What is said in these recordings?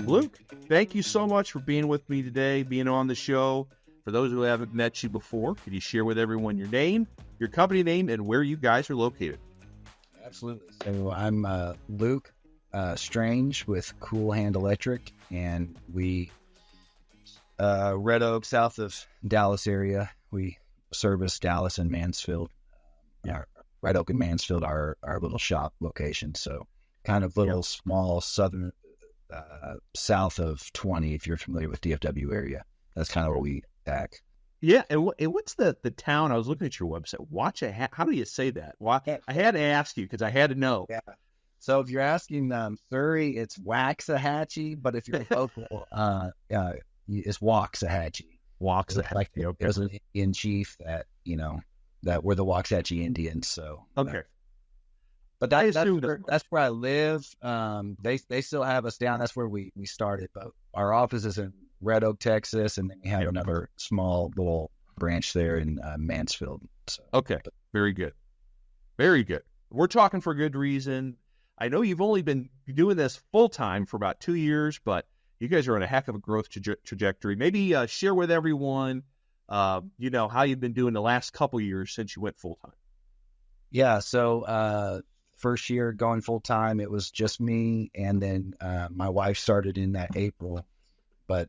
Luke, thank you so much for being with me today, being on the show. For those who haven't met you before, could you share with everyone your name, your company name, and where you guys are located? Absolutely. So I'm Luke Strange with Cool Hand Electric, and we Red Oak, south of Dallas area. We service Dallas and Mansfield. Red Oak and Mansfield are our little shop location. So kind of little small southern, south of 20, if you're familiar with DFW area. That's kind of where we act. Yeah, and what's the town? I was looking at your website. How do you say that? I had to ask you because I had to know. Yeah. So if you're asking Surrey, it's Waxahachie, but if you're local, it's Waxahachie. Waxahachie. Like there's an Indian chief that that we're the Waxahachie Indians. So okay. But that's where I live. They still have us down. That's where we started. But our office is in Red Oak, Texas, and then we have another small little branch there in Mansfield. So, okay, very good. Very good. We're talking for good reason. I know you've only been doing this full-time for about 2 years, but you guys are on a heck of a growth trajectory. Maybe share with everyone, how you've been doing the last couple years since you went full-time. Yeah, so first year going full-time, it was just me, and then my wife started in that April. But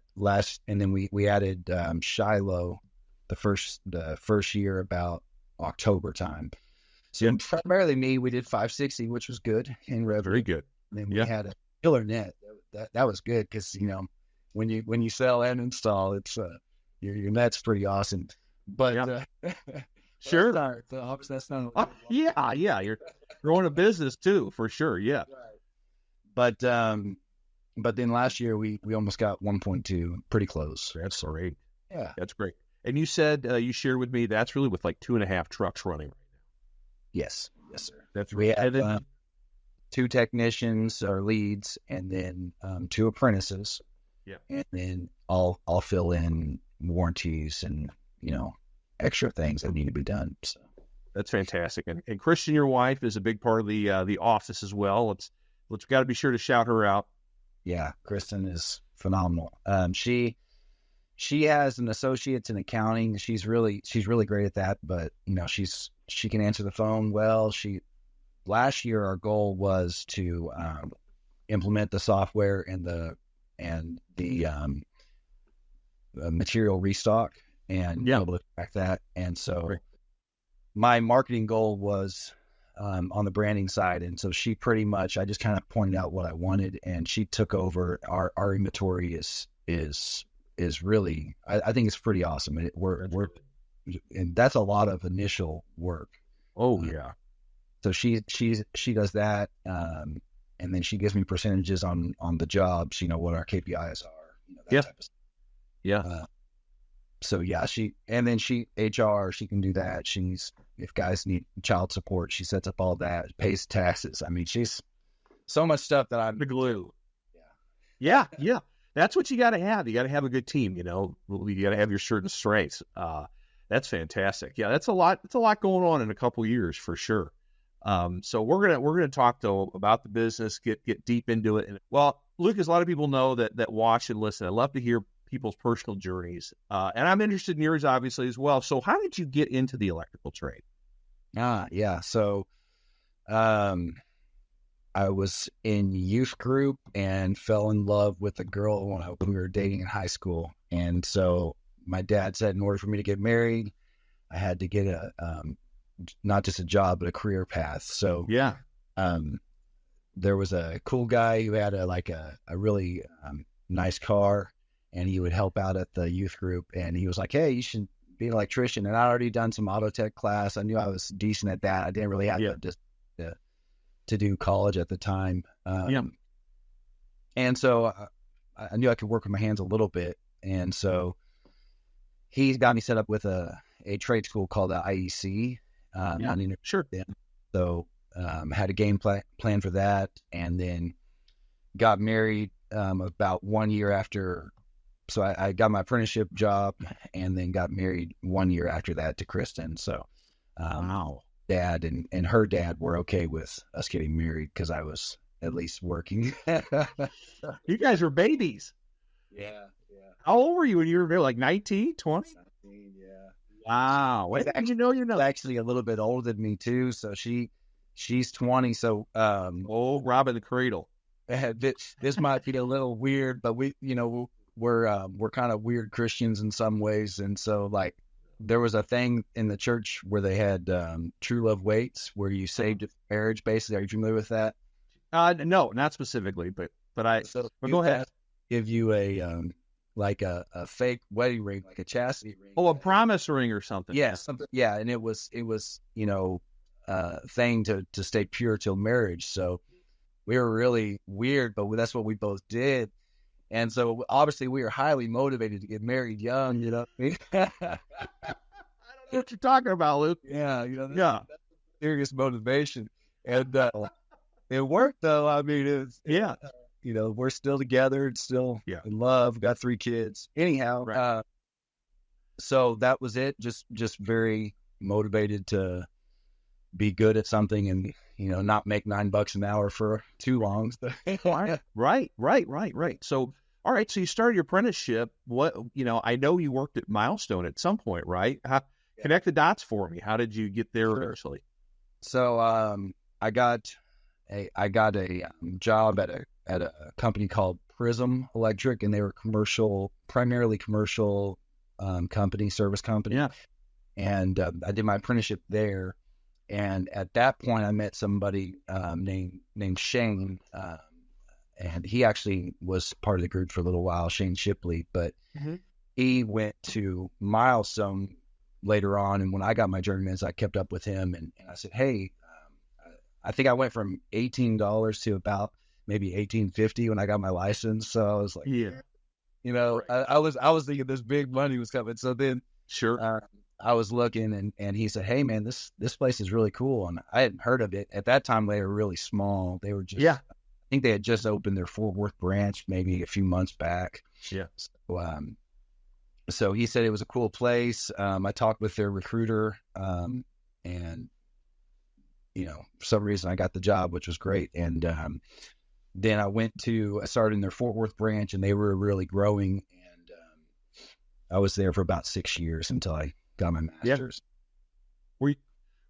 and then we added Shiloh the first year about October time. So primarily me, we did 560, which was good in revenue. Very good. And then we had a killer net. That was good because when you sell and install, it's your net's pretty awesome. But sure, that's not. Yeah, you're growing a business too, for sure. Yeah, right. But then last year we almost got 1.2, pretty close. That's great. Yeah, that's great. And you said you shared with me that's really with like 2.5 trucks running right now. Yes, sir. That's we have 2 technicians or leads, and then 2 apprentices. Yeah, and then I'll fill in warranties and extra things that need to be done. So that's fantastic. And Kristen, your wife, is a big part of the office as well. Let's got to be sure to shout her out. Yeah, Kristen is phenomenal. She has an associate's in accounting. She's really great at that, but she can answer the phone well. Last year our goal was to implement the software and the material restock and be able to track that. And so my marketing goal was on the branding side, and so she pretty much, I just kind of pointed out what I wanted, and she took over. Our inventory is really, I think it's pretty awesome. And that's a lot of initial work. Oh yeah. So she does that, and then she gives me percentages on the jobs. What our KPIs are. That type of stuff. Yeah. So yeah, she HR, she can do that. If guys need child support, she sets up all that, pays taxes. I mean, she's so much stuff that I'm the glue. Yeah. That's what you got to have. You got to have a good team. You got to have your certain strengths. That's fantastic. Yeah, that's a lot. It's a lot going on in a couple of years for sure. So we're gonna talk though about the business, get deep into it. And well, Lucas, a lot of people know that watch and listen. I love to hear people's personal journeys. And I'm interested in yours, obviously, as well. So how did you get into the electrical trade? Yeah. So I was in youth group and fell in love with a girl when we were dating in high school. And so my dad said in order for me to get married, I had to get not just a job, but a career path. So there was a cool guy who had a really nice car, and he would help out at the youth group. And he was like, hey, you should be an electrician. And I'd already done some auto tech class. I knew I was decent at that. I didn't really have to do college at the time. And so I knew I could work with my hands a little bit. And so he got me set up with a trade school called the IEC. Sure. So had a game plan for that, and then got married about 1 year after. So I got my apprenticeship job and then got married 1 year after that to Kristen. So, wow. dad and her dad were okay with us getting married because I was at least working. You guys were babies. Yeah. How old were you when you were like 19, 20? 19, yeah. Wow. When did you know you're not? Actually a little bit older than me too. So she's 20. So, Robbing the cradle. this might be a little weird, but we're kind of weird Christians in some ways. And so like there was a thing in the church where they had, true love waits where you saved it for marriage. Basically. Are you familiar with that? No, not specifically, but go ahead. Give you a, like a fake wedding ring, like a chastity ring. Oh, a promise ring or something. Yeah, something. Yeah, and it was thing to stay pure till marriage. So we were really weird, but that's what we both did. And so obviously we were highly motivated to get married young. You know, I don't know what you're talking about, Luke. Yeah, that's serious motivation, and it worked though. I mean, we're still together, and still in love. Got 3 kids. Anyhow, right. So that was it. Just very motivated to be good at something, and not make $9 an hour for too long. Right. So, all right. So you started your apprenticeship. What I know you worked at Milestone at some point, right? Connect the dots for me. How did you get there eventually? So I got a job at a company called Prism Electric, and they were primarily commercial service company. Yeah. And I did my apprenticeship there. And at that point, I met somebody named Shane, and he actually was part of the group for a little while, Shane Shipley. But he went to Milestone later on, and when I got my journeyman's, I kept up with him, and I said, hey, I think I went from $18 to about maybe $18.50 when I got my license. So I was like, I was thinking this big money was coming. So then, I was looking, and he said, hey man, this place is really cool. And I hadn't heard of it at that time. They were really small. They were just, I think they had just opened their Fort Worth branch maybe a few months back. Yeah. So he said it was a cool place. I talked with their recruiter, and for some reason I got the job, which was great. And then I started in their Fort Worth branch, and they were really growing. And I was there for about 6 years until I got my master's. Yeah.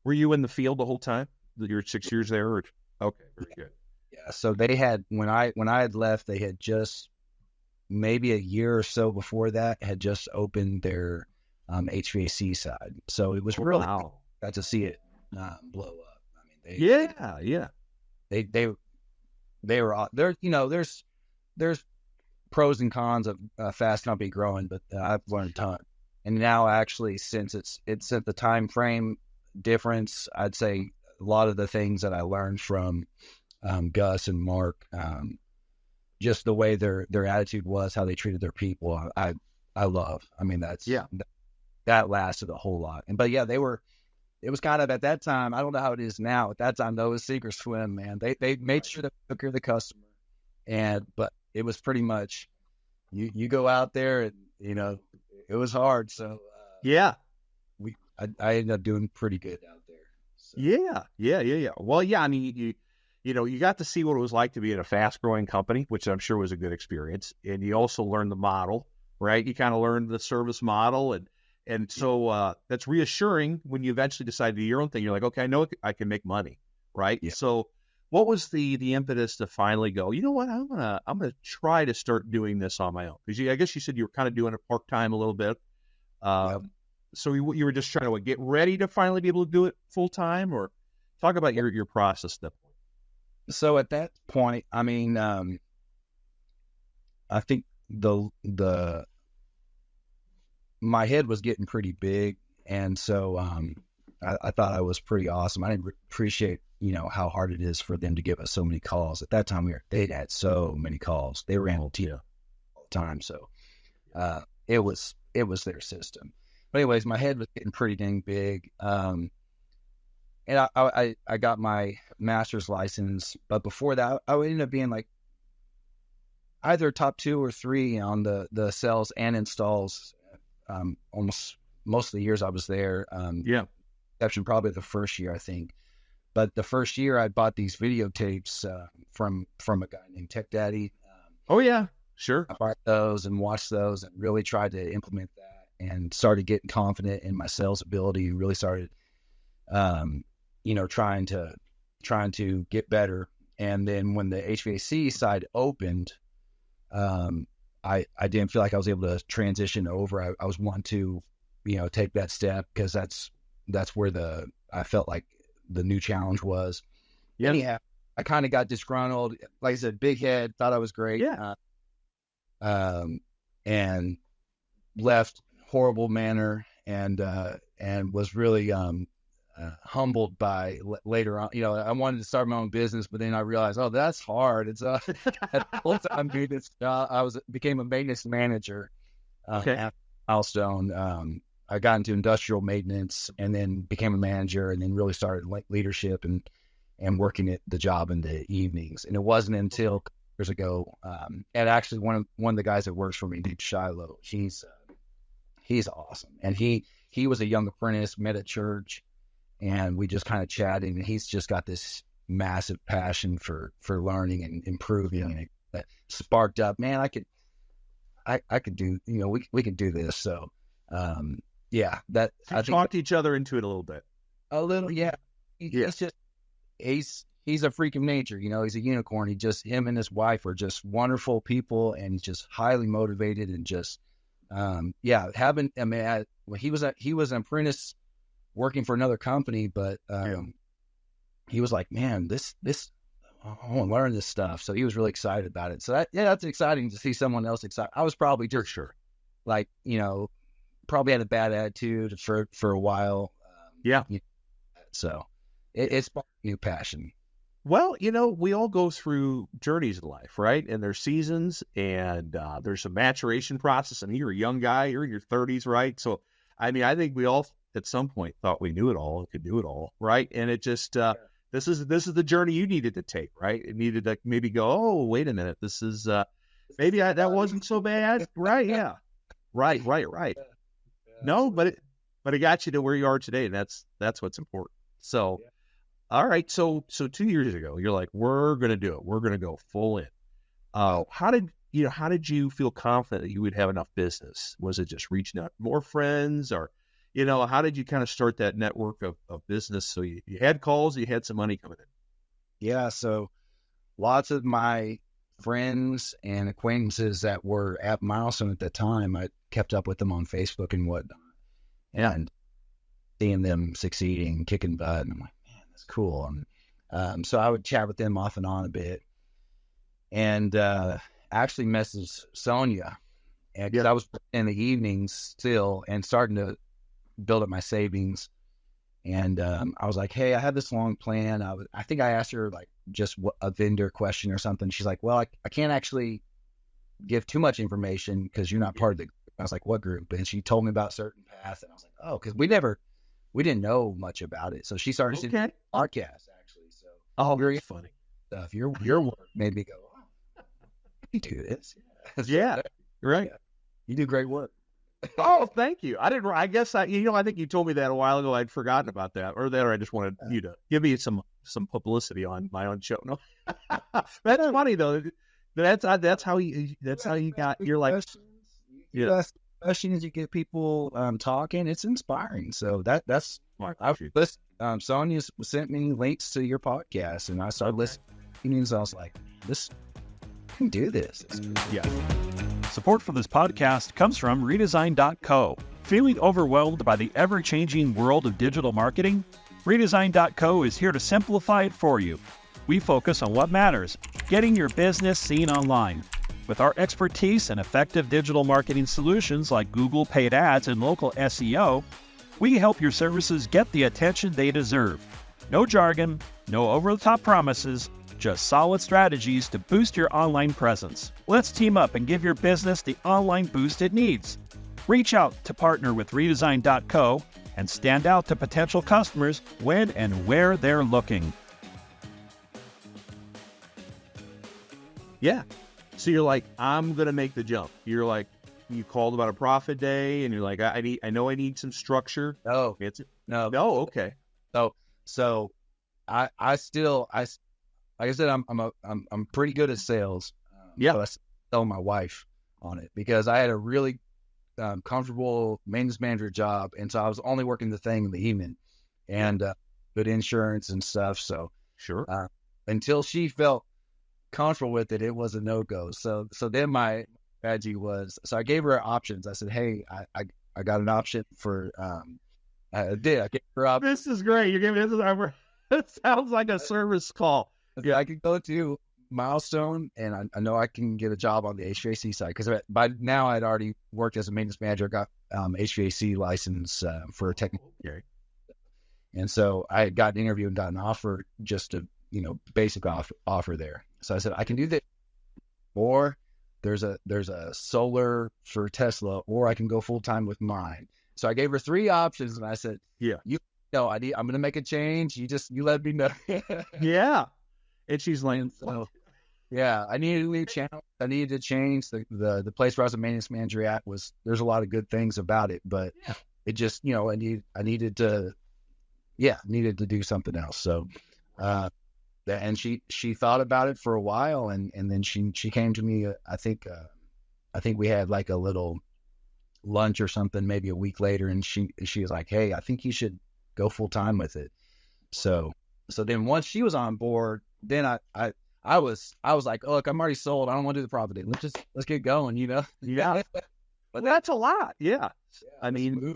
Were you in the field the whole time? You were 6 years there? Okay, very good. Yeah. So they had, when I had left, they had just maybe a year or so before that had just opened their HVAC side. So it was really got to see it blow up. I mean, they were there. There's pros and cons of a fast company growing, but I've learned a ton. And now actually, since it's at the time frame difference, I'd say a lot of the things that I learned from Gus and Mark, just the way their attitude was, how they treated their people, I love. I mean, that lasted a whole lot. But it was kind of at that time, I don't know how it is now. At that time, though, it was sink or swim, man. They made sure to took care of the customer. But it was pretty much, you go out there and, it was hard. So, I ended up doing pretty good out there. So. Yeah. Well, I mean, you got to see what it was like to be in a fast growing company, which I'm sure was a good experience. And you also learned the model, right? You kind of learned the service model. And so that's reassuring when you eventually decide to do your own thing. You're like, okay, I know I can make money, right? Yeah. So what was the impetus to finally go, you know what, I'm gonna try to start doing this on my own? Because I guess you said you were kind of doing it part-time a little bit. So you were just trying to get ready to finally be able to do it full-time, or talk about your process at that point. So at that point, I mean, I think my head was getting pretty big. And so I thought I was pretty awesome. I didn't appreciate, how hard it is for them to give us so many calls. At that time, they'd had so many calls. They ran all the time. So it was their system. But anyways, my head was getting pretty dang big. And I got my master's license. But before that, I ended up being like either top 2 or 3 on the sales and installs. Almost most of the years I was there. exception, probably the first year, I think. But the first year I bought these videotapes from a guy named Tech Daddy. Oh yeah, sure. I bought those and watched those and really tried to implement that and started getting confident in my sales ability and really started, trying to get better. And then when the HVAC side opened, I didn't feel like I was able to transition over. I was wanting to, take that step because that's where I felt like the new challenge was. Yeah. Anyhow, I kind of got disgruntled. Like I said, big head, thought I was great. Yeah. And left horrible manner and was really, humbled by later on. I wanted to start my own business, but then I realized, oh, that's hard. It's full-time maintenance. Became a maintenance manager at Milestone. I got into industrial maintenance and then became a manager and then really started leadership and working at the job in the evenings. And it wasn't until years ago, and actually one of the guys that works for me, named Shiloh, he's awesome. And he was a young apprentice, met at church, and we just kind of chatted, and he's just got this massive passion for learning and improving. And that sparked up, man, I could do, we could do this. So, I talked each other into it a little bit. A little, yeah. He's a freak of nature. He's a unicorn. Him and his wife are just wonderful people and just highly motivated and just, he was an apprentice working for another company, but, he was like, man, this, I want to learn this stuff. So he was really excited about it. So that's exciting to see someone else excited. I was probably just like, probably had a bad attitude for a while. So it's a new passion. Well, we all go through journeys in life, right? And there's seasons and there's a maturation process. I mean, you're a young guy, you're in your 30s, right? So, I think we all at some point thought we knew it all and could do it all, right? And it just, this is the journey you needed to take, right? It needed to maybe go, oh, wait a minute, this is, maybe that wasn't so bad, right? Yeah. Right. No, but it got you to where you are today, and that's what's important. So, all right. So 2 years ago, you're like, we're gonna do it. We're gonna go full in. How did you feel confident that you would have enough business? Was it just reaching out to more friends, or how did you kind of start that network of business? So you had calls, you had some money coming in. Yeah. So lots of my friends and acquaintances that were at Milestone at the time, I kept up with them on Facebook and whatnot, and seeing them succeeding, kicking butt, and I'm like, man, that's cool. And so I would chat with them off and on a bit, and actually messaged Sonia, because I was in the evenings still and starting to build up my savings. And I was like, hey, I have this long plan. I think I asked her like just a vendor question or something. She's like, well, I can't actually give too much information because you're not part of the group. I was like, what group? And she told me about CertainPath. And I was like, oh, because we didn't know much about it. So she started to do a podcast actually. So very funny stuff. Your work made me go, oh, you do this. Yeah, right. Yeah. You do great work. Oh, thank you. I guess I think you told me that a while ago. I'd forgotten about that, or I just wanted you to give me some publicity on my own show. No, that's funny though. That's how you got your life. You ask questions, you get people talking. It's inspiring. So that's I've listened. Sonia sent me links to your podcast, and I started listening. And I was like, I can do this. Yeah. Support for this podcast comes from Redesign.co. Feeling overwhelmed by the ever-changing world of digital marketing? Redesign.co is here to simplify it for you. We focus on what matters, getting your business seen online. With our expertise and effective digital marketing solutions like Google paid ads and local SEO, we help your services get the attention they deserve. No jargon, no over-the-top promises, just solid strategies to boost your online presence. Let's team up and give your business the online boost it needs. Reach out to partner with Redesign.co and stand out to potential customers when and where they're looking. Yeah. So you're like, I'm going to make the jump. You're like, you called about a profit day, and you're like, I know I need some structure. No, no, okay. So I still, like I said, I'm pretty good at sales. Yeah. So I tell my wife on it because I had a really comfortable maintenance manager job, and so I was only working the thing in the evening, and good insurance and stuff. So sure. Until she felt comfortable with it, it was a no-go. So then my strategy was, so I gave her options. I said, hey, I got an option for, I gave her options. This is great. You're giving this. It sounds like a service call. Yeah, I could go to Milestone, and I know I can get a job on the HVAC side because by now I'd already worked as a maintenance manager, got HVAC license for a technical. Okay. And so I had got an interview and got an offer, just a basic offer there. So I said, I can do this, or there's a solar for Tesla, or I can go full time with mine. So I gave her 3 options, and I said, yeah, I'm going to make a change. You let me know. Yeah. And she's like, so, yeah, I needed a new channel. I needed to change the place where I was a maintenance manager at. There's a lot of good things about it, but it just, I needed to do something else. So, and she thought about it for a while, and then she came to me. I think we had like a little lunch or something, maybe a week later, and she was like, hey, I think you should go full time with it. So then once she was on board, then I was like, oh, look, I'm already sold. I don't want to do the profit day. Let's get going, Yeah. But that's a lot. Yeah. I mean,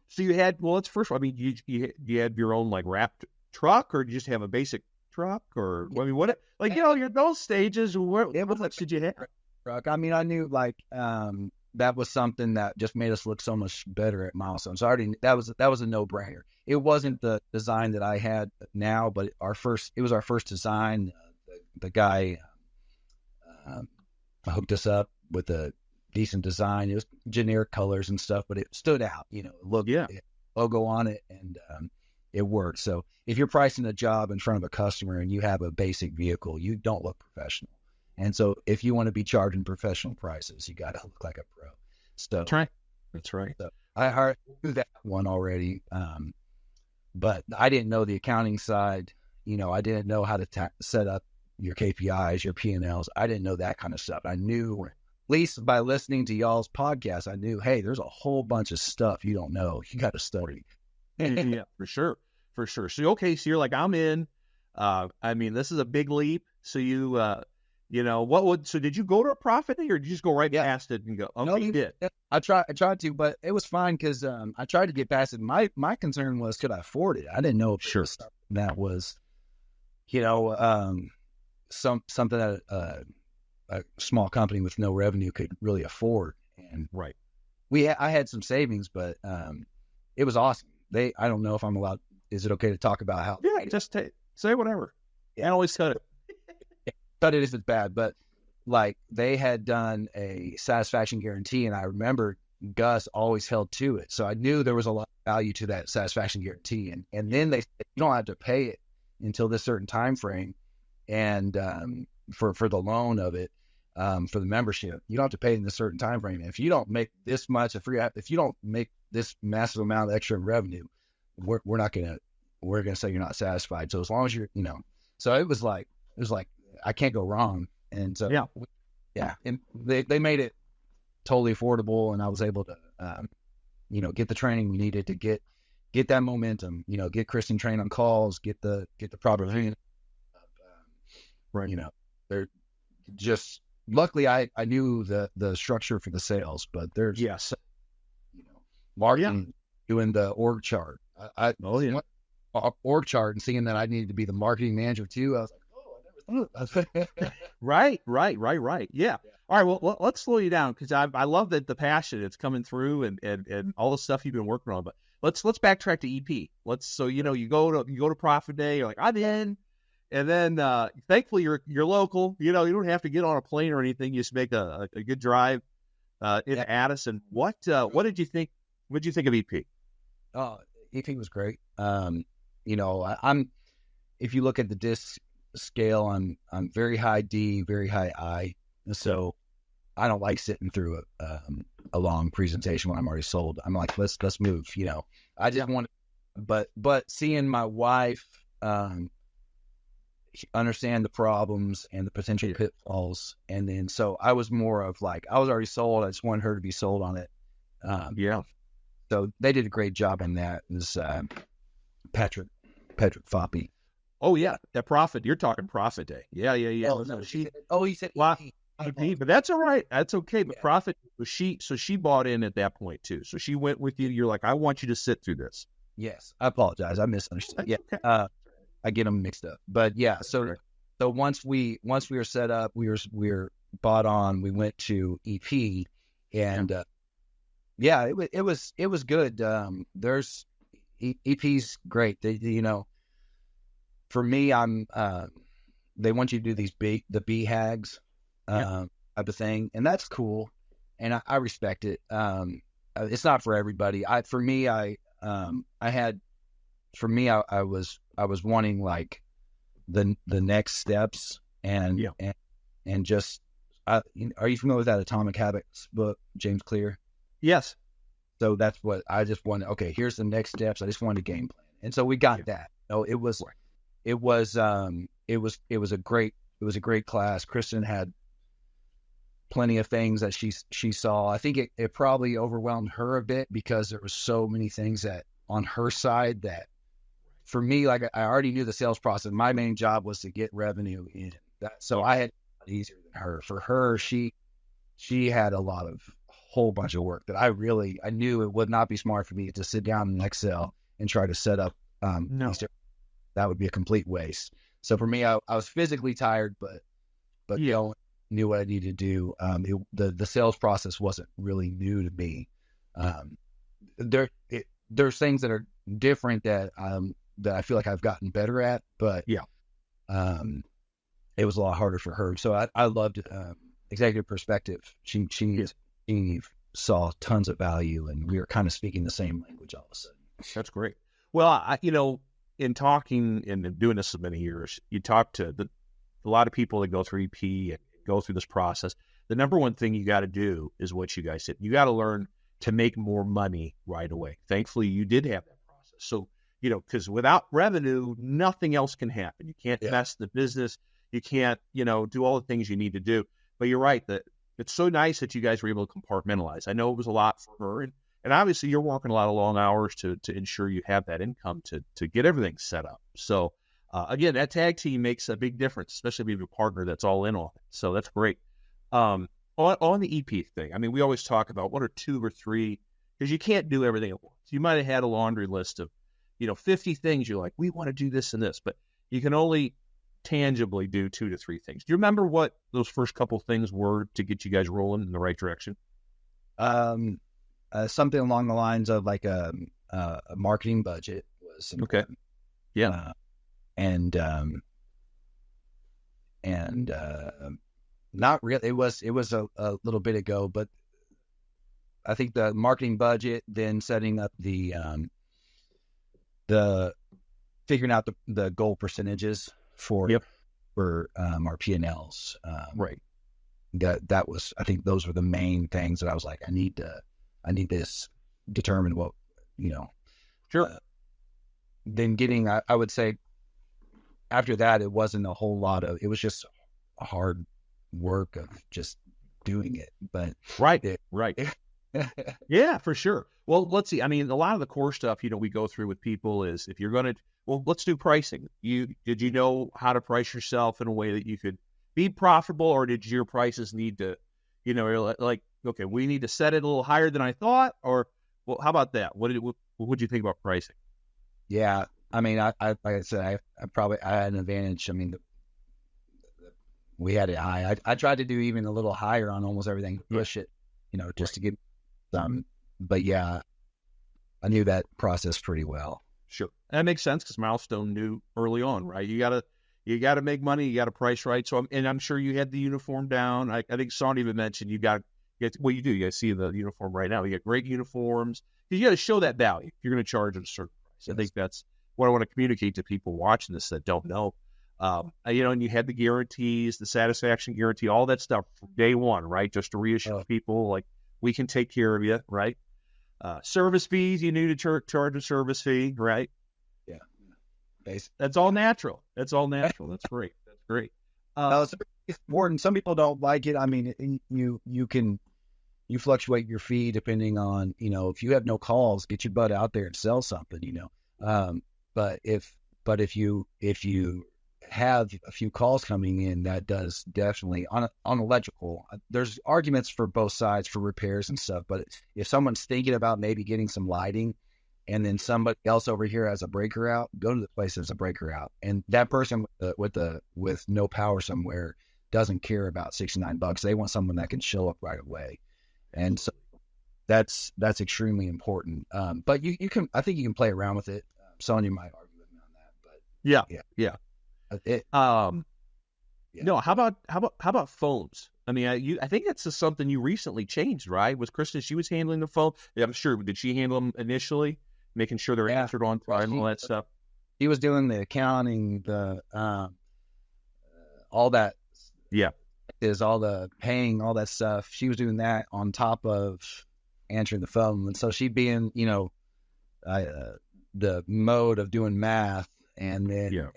so you had, let's first, I mean, you had your own like wrapped truck, or did you just have a basic truck, or I mean, what, like, you're those stages, what much did you have? Truck. I mean, I knew like, that was something that just made us look so much better at Milestone. So that was a no brainer. It wasn't the design that I had now, but it was our first design. The guy hooked us up with a decent design. It was generic colors and stuff, but it stood out. Look, logo on it, and it worked. So if you're pricing a job in front of a customer and you have a basic vehicle, you don't look professional. And so if you want to be charging professional prices, you got to look like a pro. So That's right. So I heard that one already. But I didn't know the accounting side. I didn't know how to set up your KPIs, your P&Ls. I didn't know that kind of stuff. I knew, at least by listening to y'all's podcast, I knew, hey, there's a whole bunch of stuff you don't know. You got to study. Yeah, for sure. So, okay, so you're like, I'm in. I mean, this is a big leap. So so did you go to a profit day, or did you just go right past it and go, okay, no, you did? I tried to, but it was fine because I tried to get past it. My concern was, could I afford it? I didn't know if that was, something that a small company with no revenue could really afford. And right. I had some savings, but it was awesome. I don't know if I'm allowed. Is it okay to talk about how? Yeah, just say whatever. Yeah, always cut it. Cut it if it's bad, but like they had done a satisfaction guarantee, and I remember Gus always held to it. So I knew there was a lot of value to that satisfaction guarantee. And then they said, you don't have to pay it until this certain time frame. And for the loan of it, for the membership, you don't have to pay it in this certain time frame. And if you don't make this much, if you don't make this massive amount of extra revenue, we're going to say you're not satisfied. So as long as you're, so it was like, I can't go wrong. And so, and they made it totally affordable, and I was able to, get the training we needed to get that momentum, get Kristen trained on calls, get the proper thing. Right. They're just, luckily I knew the structure for the sales, but there's, marketing, doing the org chart. I org chart and seeing that I needed to be the marketing manager too. I was like, Right. Yeah. All right. Well, let's slow you down, because I love that the passion it's coming through and all the stuff you've been working on. But let's backtrack to EP. You go to Profit Day. You're like, I'm in, and then thankfully you're local. You don't have to get on a plane or anything. You just make a good drive into Addison. What did you think? What did you think of EP? Oh, EP was great. I'm if you look at the disc scale, I'm very high D, very high I. And so I don't like sitting through a long presentation when I'm already sold. I'm like, let's move. I just want, but seeing my wife understand the problems and the potential pitfalls, and then so I was more of like, I was already sold. I just wanted her to be sold on it. So they did a great job in that. It was Patrick Foppy. Oh yeah, that Profit. You're talking Profit Day. Yeah. Oh, no, he said EP, but that's all right. That's okay. But Profit, she bought in at that point too. So she went with you. You're like, I want you to sit through this. Yes, I apologize. I misunderstood. Okay. I get them mixed up. But yeah, so once we were set up, we were bought on. We went to EP, and it was good. There's EP's great. They, for me, I'm they want you to do these the BHAGs type of thing, and that's cool, and I respect it. It's not for everybody. I was wanting like the next steps and just are you familiar with that Atomic Habits book, James Clear? Yes. So that's what I just wanted. Okay, here's the next steps. I just wanted a game plan, and so we got that. It was a great class. Kristen had plenty of things that she saw. I think it probably overwhelmed her a bit because there was so many things that on her side that for me, like I already knew the sales process. My main job was to get revenue in that. So I had it easier than her. For her, she had a whole bunch of work that I knew it would not be smart for me to sit down in Excel and try to set up. That would be a complete waste. So for me, I was physically tired, but knew what I needed to do. The sales process wasn't really new to me. There's things that are different that I feel like I've gotten better at, but it was a lot harder for her. So I loved Executive Perspective. She saw tons of value, and we were kind of speaking the same language all of a sudden. That's great. Well, in talking and doing this so many years, you talk to a lot of people that go through EP and go through this process. The number one thing you got to do is what you guys said. You got to learn to make more money right away. Thankfully, you did have that process. So, because without revenue, nothing else can happen. You can't invest in the business. You can't, do all the things you need to do. But you're right that it's so nice that you guys were able to compartmentalize. I know it was a lot for her, and obviously you're working a lot of long hours to ensure you have that income to get everything set up. So again, that tag team makes a big difference, especially if you have a partner that's all in on it. So that's great. On the EP thing, I mean, we always talk about what are 2 or 3, because you can't do everything at once. You might have had a laundry list of 50 things. You're like, we want to do this and this, but you can only tangibly do 2 to 3 things. Do you remember what those first couple things were to get you guys rolling in the right direction? Something along the lines of like a marketing budget was okay. Not really. It was a little bit ago, but I think the marketing budget, then setting up the figuring out the goal percentages for our P&Ls. Right. That was, I think those were the main things that I was like, I need to determine what, Sure. Then getting, I would say after that, it wasn't a whole lot of, it was just a hard work of just doing it, but right. Yeah, for sure. Well, let's see. I mean, a lot of the core stuff, we go through with people is if you're going to, let's do pricing. Did you know how to price yourself in a way that you could be profitable, or did your prices need to, like, okay, we need to set it a little higher than I thought, or, well, how about that? What did you think about pricing? Yeah. I mean, I like I said, I had an advantage. I mean, we had it high. I tried to do even a little higher on almost everything, push it, just to get some, but yeah, I knew that process pretty well. Sure. That makes sense because Milestone knew early on, right? You gotta make money, you gotta price right. So I'm sure you had the uniform down. I think Sean even mentioned you do. You guys see the uniform right now. You got great uniforms. You got to show that value. You're going to charge at a certain price. Yes. I think that's what I want to communicate to people watching this that don't know. And you had the guarantees, the satisfaction guarantee, all that stuff from day one, right? Just to reassure people, like, we can take care of you, right? Service fees, you need to charge a service fee, right? Yeah. Basically. That's all natural. That's great. That's great. It's important. Some people don't like it. I mean, you fluctuate your fee depending on, if you have no calls, get your butt out there and sell something, But if you have a few calls coming in, that does definitely on electrical. There's arguments for both sides for repairs and stuff. But if someone's thinking about maybe getting some lighting, and then somebody else over here has a breaker out, go to the place that's a breaker out, and that person with no power somewhere doesn't care about $69. They want someone that can show up right away, and so that's extremely important. But you can, I think you can play around with it. Sonya might argue with me on that, but yeah. Yeah. No, how about phones? I mean, I think that's just something you recently changed, right? Was Kristen? She was handling the phone. Yeah, I'm sure. Did she handle them initially, making sure they're answered on time, all that stuff? He was doing the accounting, the all that. Yeah, is all the paying, all that stuff. She was doing that on top of answering the phone, and so she'd be in, the mode of doing math, and then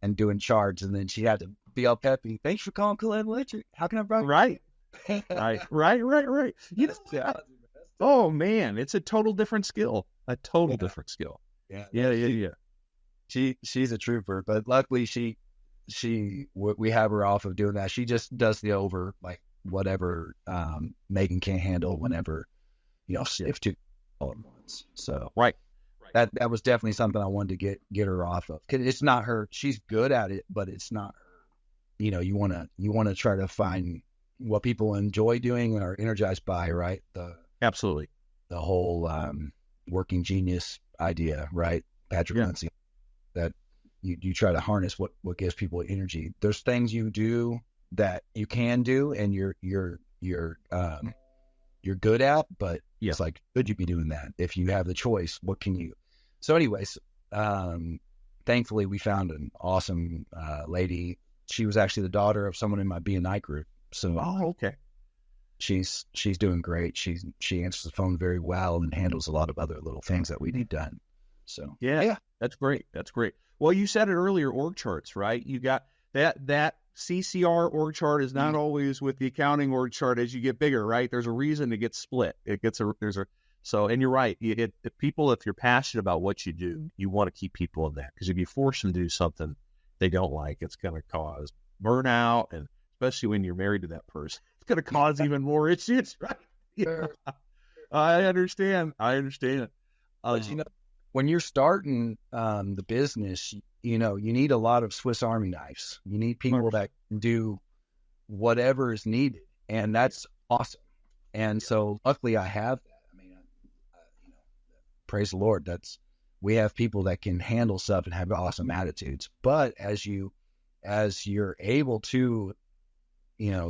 and doing charts, and then she had to be all peppy. Thanks for calling Colette Electric. How can I bring right? Oh man, it's a total different skill. Different skill. Yeah. She's a trooper, but luckily we have her off of doing that. She just does the over, like, whatever Megan can't handle whenever, if two all at once. So right. That was definitely something I wanted to get her off of, because it's not her. She's good at it, but it's not her. You want to try to find what people enjoy doing and are energized by, right? Absolutely. The whole working genius idea, right? Patrick Lindsay, that you try to harness what gives people energy. There's things you do that you can do and you're good at, but it's like, could you be doing that? If you have the choice, what can you? So anyways, thankfully we found an awesome lady. She was actually the daughter of someone in my B&I group. So okay. She's doing great. She answers the phone very well and handles a lot of other little things that we need done. So yeah, that's great. Well, you said it earlier, org charts, right? You got that CCR org chart is not always with the accounting org chart as you get bigger, right? There's a reason it gets split. And you're right. If you're passionate about what you do, you want to keep people in that, because if you force them to do something they don't like, it's going to cause burnout, and especially when you're married to that person, it's going to cause even more issues, right? Yeah. I understand. But, when you're starting the business, you need a lot of Swiss Army knives. You need people that can do whatever is needed, and that's awesome. And so luckily I have that. I mean, praise the Lord. We have people that can handle stuff and have awesome attitudes. But as you're able to,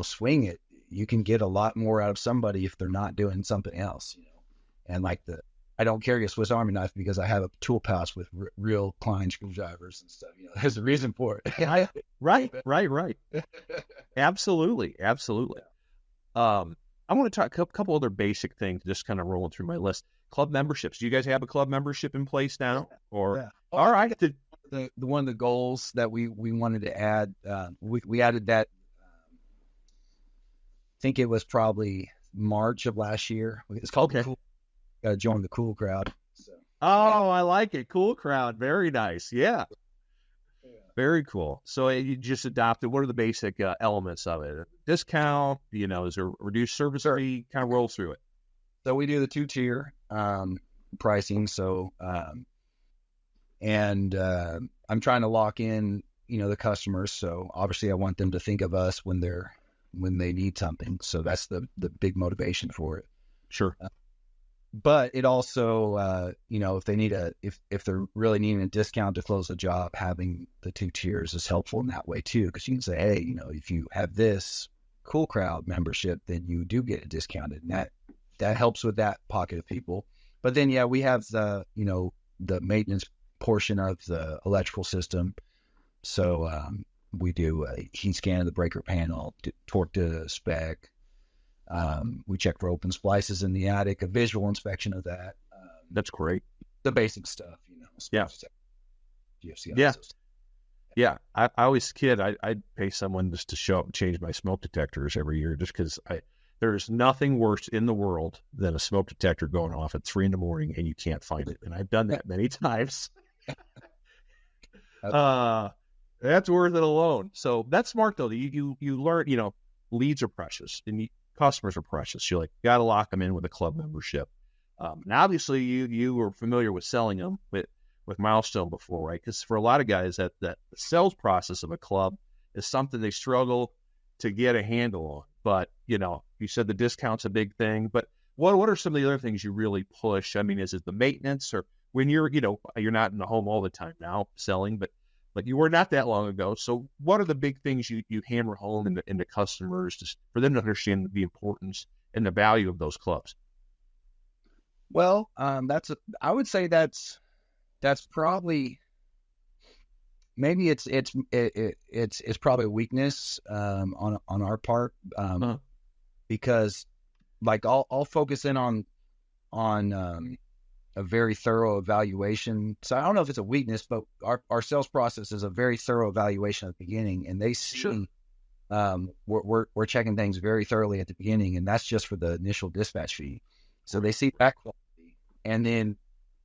swing it, you can get a lot more out of somebody if they're not doing something else. And like I don't carry a Swiss Army knife because I have a tool pouch with real Klein screwdrivers and stuff. There's a reason for it. Right. Absolutely. I want to talk a couple other basic things, just kind of rolling through my list. Club memberships. Do you guys have a club membership in place now? All right. One of the goals that we wanted to add, we added that. I think it was probably March of last year. It's called Cool. Got to join the cool crowd. So. Oh, I like it. Cool crowd. Very nice. Yeah. Very cool. So you just adopted, what are the basic elements of it? Discount, is there reduced service fee? Kind of roll through it. So we do the 2-tier pricing. So, and I'm trying to lock in, the customers. So obviously I want them to think of us when they need something. So that's the big motivation for it. Sure. But it also, if they need if they're really needing a discount to close a job, having the 2 tiers is helpful in that way too. Because you can say, hey, if you have this Cool Crowd membership, then you do get it discounted, and that helps with that pocket of people. But then, we have the maintenance portion of the electrical system. So We do a heat scan of the breaker panel, torque to spec. We check for open splices in the attic, a visual inspection of that. That's great. The basic stuff, Yeah. GFCI. Yeah. Yeah. I always kid, I'd pay someone just to show up and change my smoke detectors every year just because there's nothing worse in the world than a smoke detector going off at 3 a.m. and you can't find it. And I've done that many times. That's worth it alone. So that's smart though. You learn, leads are precious and customers are precious. You got to lock them in with a club membership. And obviously you were familiar with selling them with Milestone before, right? Because for a lot of guys that the sales process of a club is something they struggle to get a handle on. But, you said the discount's a big thing, but what are some of the other things you really push? I mean, is it the maintenance or when you're not in the home all the time now selling, but you were not that long ago. So what are the big things you hammer home into customers just for them to understand the importance and the value of those clubs? Well, I would say that's probably, maybe it's probably a weakness, on our part, because I'll focus in on a very thorough evaluation. So I don't know if it's a weakness, but our sales process is a very thorough evaluation at the beginning, and they see, sure. We're checking things very thoroughly at the beginning, and that's just for the initial dispatch fee. So they see that quality, and then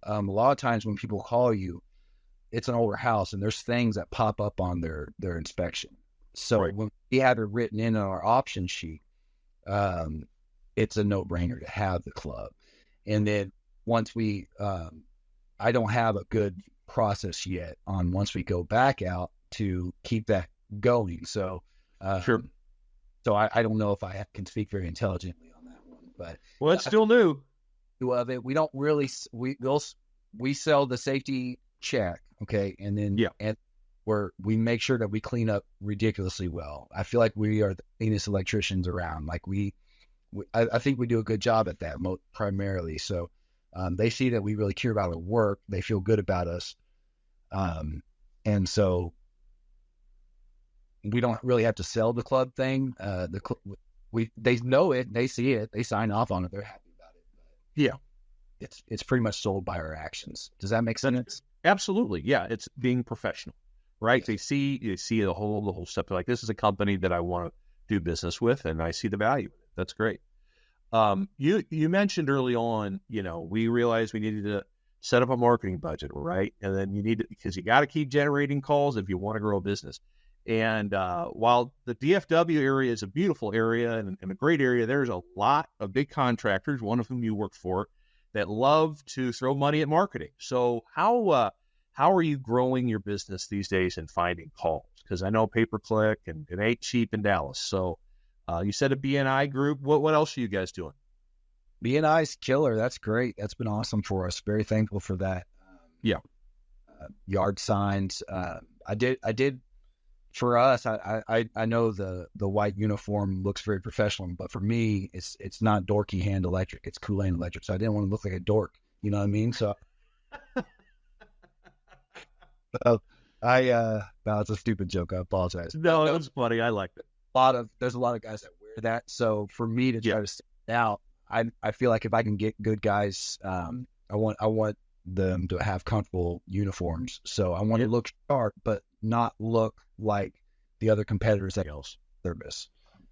a lot of times when people call you, it's an older house, and there's things that pop up on their inspection. So right. When we have it written in our option sheet, it's a no-brainer to have the club. And then once we, I don't have a good process yet on once we go back out to keep that going. So, sure. So I don't know if I can speak very intelligently on that one, but it's still new. Of it, we don't really we sell the safety check, okay, and then and we make sure that we clean up ridiculously well. I feel like we are the cleanest electricians around. I think we do a good job at that primarily. So they see that we really care about our work. They feel good about us, and so we don't really have to sell the club thing. They know it, they see it, they sign off on it, they're happy. Yeah, it's pretty much sold by our actions. Does that make sense? Absolutely. Yeah, it's being professional, right? Yes. They see the whole stuff. They're like, this is a company that I want to do business with, and I see the value. That's great. You mentioned early on, we realized we needed to set up a marketing budget, right? And then because you got to keep generating calls if you want to grow a business. And while the DFW area is a beautiful area and a great area, there's a lot of big contractors, one of whom you work for, that love to throw money at marketing. So how are you growing your business these days and finding calls? Because I know pay-per-click and it ain't cheap in Dallas. So you said a BNI group. What else are you guys doing? BNI's killer. That's great. That's been awesome for us. Very thankful for that. Yard signs. I did. For us, I know the white uniform looks very professional, but for me, it's not dorky hand electric. It's Kool-Aid electric. So I didn't want to look like a dork. You know what I mean? So it's a stupid joke. I apologize. No, it was funny. I liked it. There's a lot of guys that wear that. So for me to try to stand out, I feel like if I can get good guys, I want them to have comfortable uniforms. So I want to look sharp, but not look like the other competitors that else service.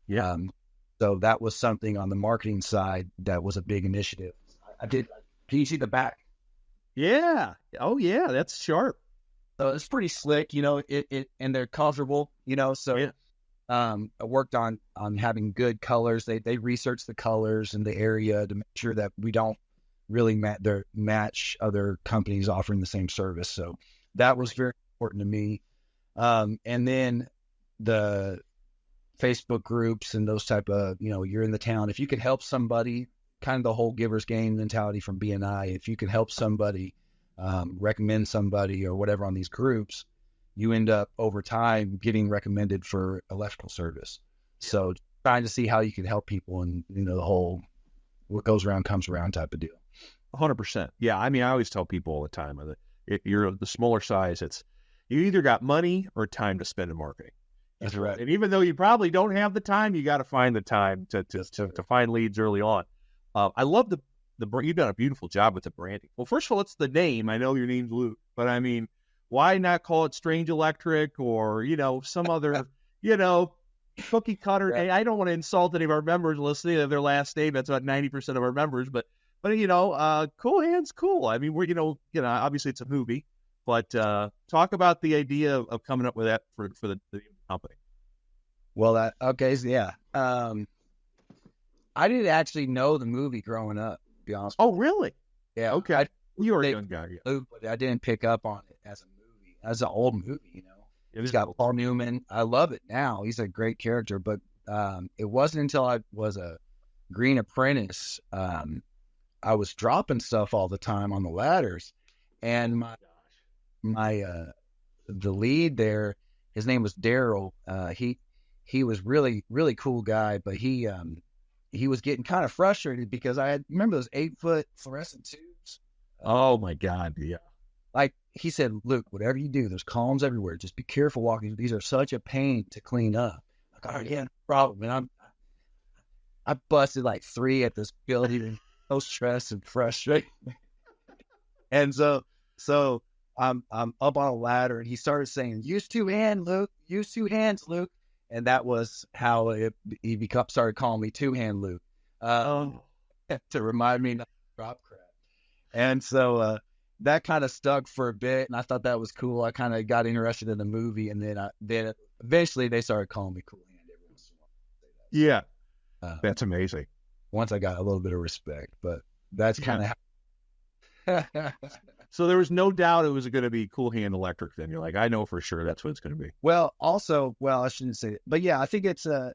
Yeah. So that was something on the marketing side that was a big initiative. Can you see the back? Yeah. Oh yeah. That's sharp. So it's pretty slick, and they're comfortable, so yeah. I worked on having good colors. They researched the colors in the area to make sure that we don't really match other companies offering the same service. So that was very important to me. And then the Facebook groups and those type of, you're in the town. If you could help somebody, kind of the whole giver's gain mentality from BNI, if you could help somebody, recommend somebody or whatever on these groups, you end up over time getting recommended for electrical service. So trying to see how you can help people and, the whole what goes around comes around type of deal. 100%. Yeah. I mean, I always tell people all the time, you're the smaller size. You either got money or time to spend in marketing. That's right. And even though you probably don't have the time, you got to find the time to find leads early on. I love the you've done a beautiful job with the branding. Well, first of all, it's the name. I know your name's Luke, but I mean, why not call it Strange Electric or, some other, cookie cutter? Yeah. Hey, I don't want to insult any of our members listening to their last name. That's about 90% of our members, but Cool Hands, cool. I mean, we're, obviously it's a movie, but talk about the idea of coming up with that for the company. Well, yeah. I didn't actually know the movie growing up, to be honest. Oh, really? Yeah. Okay. You were a young guy. Yeah. But I didn't pick up on it as a movie, as an old movie, It's got Paul Newman. I love it now. He's a great character, but it wasn't until I was a Green Apprentice. I was dropping stuff all the time on the ladders, and the lead there, his name was Daryl. He was really, really cool guy, but he was getting kind of frustrated because remember those 8-foot fluorescent tubes? Oh my God. Yeah. Like he said, Luke, whatever you do, there's columns everywhere. Just be careful walking. These are such a pain to clean up. Like, all right, yeah, no problem. And I busted like 3 at this building, so stressed and frustrated. And so I'm up on a ladder, and he started saying, "Use 2 hands, Luke. Use 2 hands, Luke." And that was how he started calling me 2-hand Luke, to remind me not to drop crap. And so that kind of stuck for a bit, and I thought that was cool. I kind of got interested in the movie, and then eventually they started calling me Cool Hand every once in a while. Yeah, that's amazing. Once I got a little bit of respect, but that's kind of how. So there was no doubt it was going to be Cool Hand Electric. Then you're like, I know for sure that's what it's going to be. Well, I shouldn't say it, but yeah, I think it's a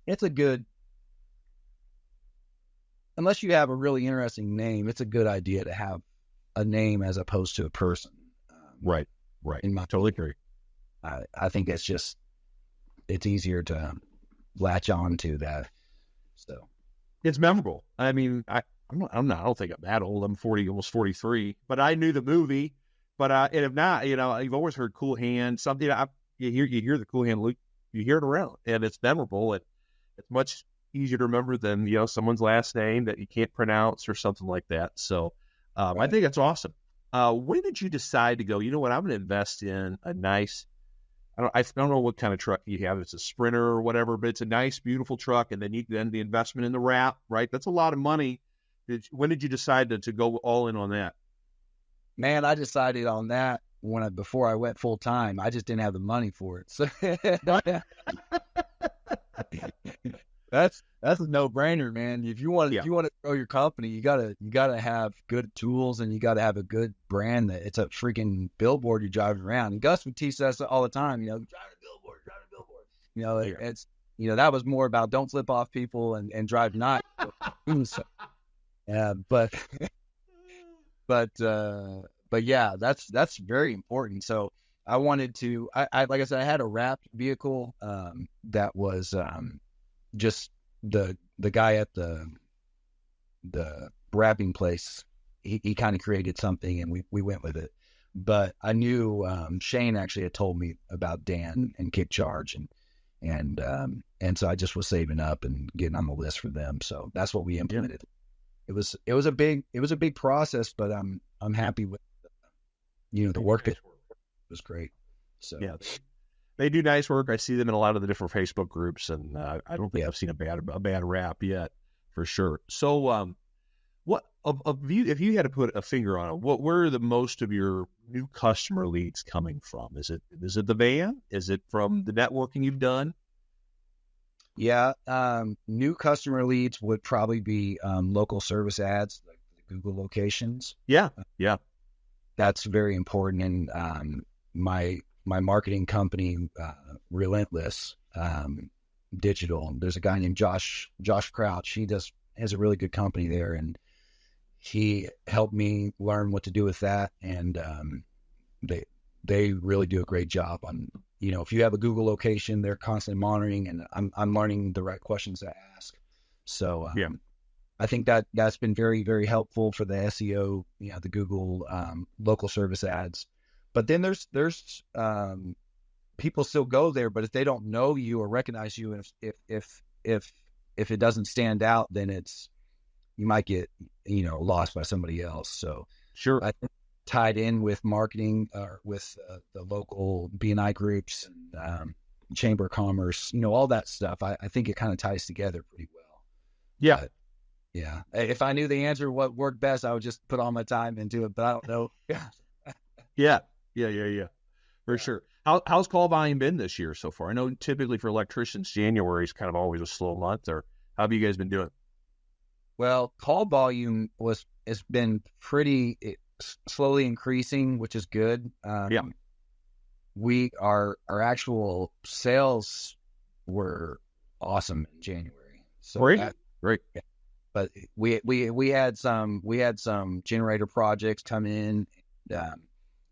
good. Unless you have a really interesting name, it's a good idea to have a name as opposed to a person. Right. Totally agree. I think it's easier to latch on to that. So it's memorable. I mean, I don't think I'm that old. I'm 40, almost 43, but I knew the movie. But and if not, you've always heard Cool Hand. Something you hear the Cool Hand Luke, you hear it around, and it's memorable. And it's much easier to remember than someone's last name that you can't pronounce or something like that. So right. I think that's awesome. When did you decide to go, you know what, I'm going to invest in a nice, I don't know what kind of truck you have. It's a Sprinter or whatever, but it's a nice, beautiful truck. And then the investment in the wrap, right? That's a lot of money. When did you decide to go all in on that? Man, I decided on that before I went full time. I just didn't have the money for it. So that's a no-brainer, man. If you want to grow your company, you gotta have good tools, and you gotta have a good brand that it's a freaking billboard you're driving around. And Gus would teach us all the time, driving a billboard. It's that was more about don't flip off people and drive not. But yeah, that's very important. So I wanted to, I like I said, I had a wrapped vehicle that was just the guy at the wrapping place. He kind of created something, and we went with it. But I knew Shane actually had told me about Dan and Kick Charge, and so I just was saving up and getting on the list for them. So that's what we implemented. Yeah. It was a big process, but I'm happy with the work. It was great. So yeah, they do nice work. I see them in a lot of the different Facebook groups, and I don't think I've seen a bad rap yet, for sure. So what if you had to put a finger on it, where are the most of your new customer leads coming from? Is it the van? Is it from the networking you've done? Yeah, new customer leads would probably be local service ads, like the Google locations. Yeah. That's very important. And my marketing company, Relentless Digital, there's a guy named Josh Crouch. He has a really good company there, and he helped me learn what to do with that. And they really do a great job on, if you have a Google location, they're constantly monitoring, and I'm learning the right questions to ask. So I think that's been very, very helpful for the SEO, the Google local service ads. But then there's people still go there, but if they don't know you or recognize you, and if it doesn't stand out, then you might get, lost by somebody else. So Sure. I think tied in with marketing, with the local B&I groups, and Chamber of Commerce, all that stuff. I think it kind of ties together pretty well. Yeah. But, yeah. If I knew the answer, what worked best, I would just put all my time into it, but I don't know. Yeah. For sure. How's call volume been this year so far? I know typically for electricians, January is kind of always a slow month. Or how have you guys been doing? Well, call volume has been pretty slowly increasing, which is good. Our actual sales were awesome in January. So Great. Yeah. But we had some generator projects come in.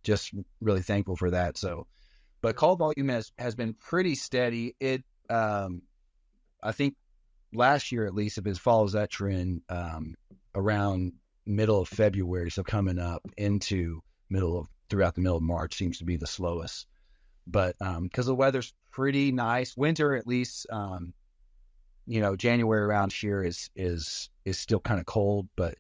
Just really thankful for that. So, but call volume has been pretty steady. It I think last year at least, if it follows that trend, around middle of February, so coming up into throughout the middle of March seems to be the slowest. But because the weather's pretty nice, winter at least, January around here is still kind of cold, but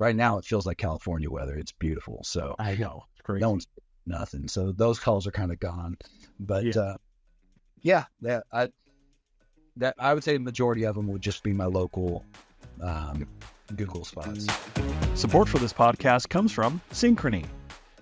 right now it feels like California weather. It's beautiful. So I know, it's crazy. No one's nothing. So those calls are kind of gone. But I would say the majority of them would just be my local Google spots. Support for this podcast comes from Synchrony.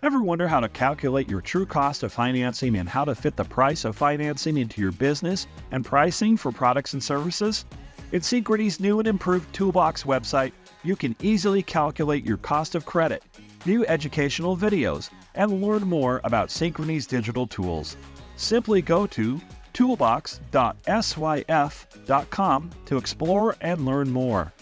Ever wonder how to calculate your true cost of financing and how to fit the price of financing into your business and pricing for products and services? In Synchrony's new and improved Toolbox website, you can easily calculate your cost of credit, view educational videos, and learn more about Synchrony's digital tools. Simply go to toolbox.syf.com to explore and learn more.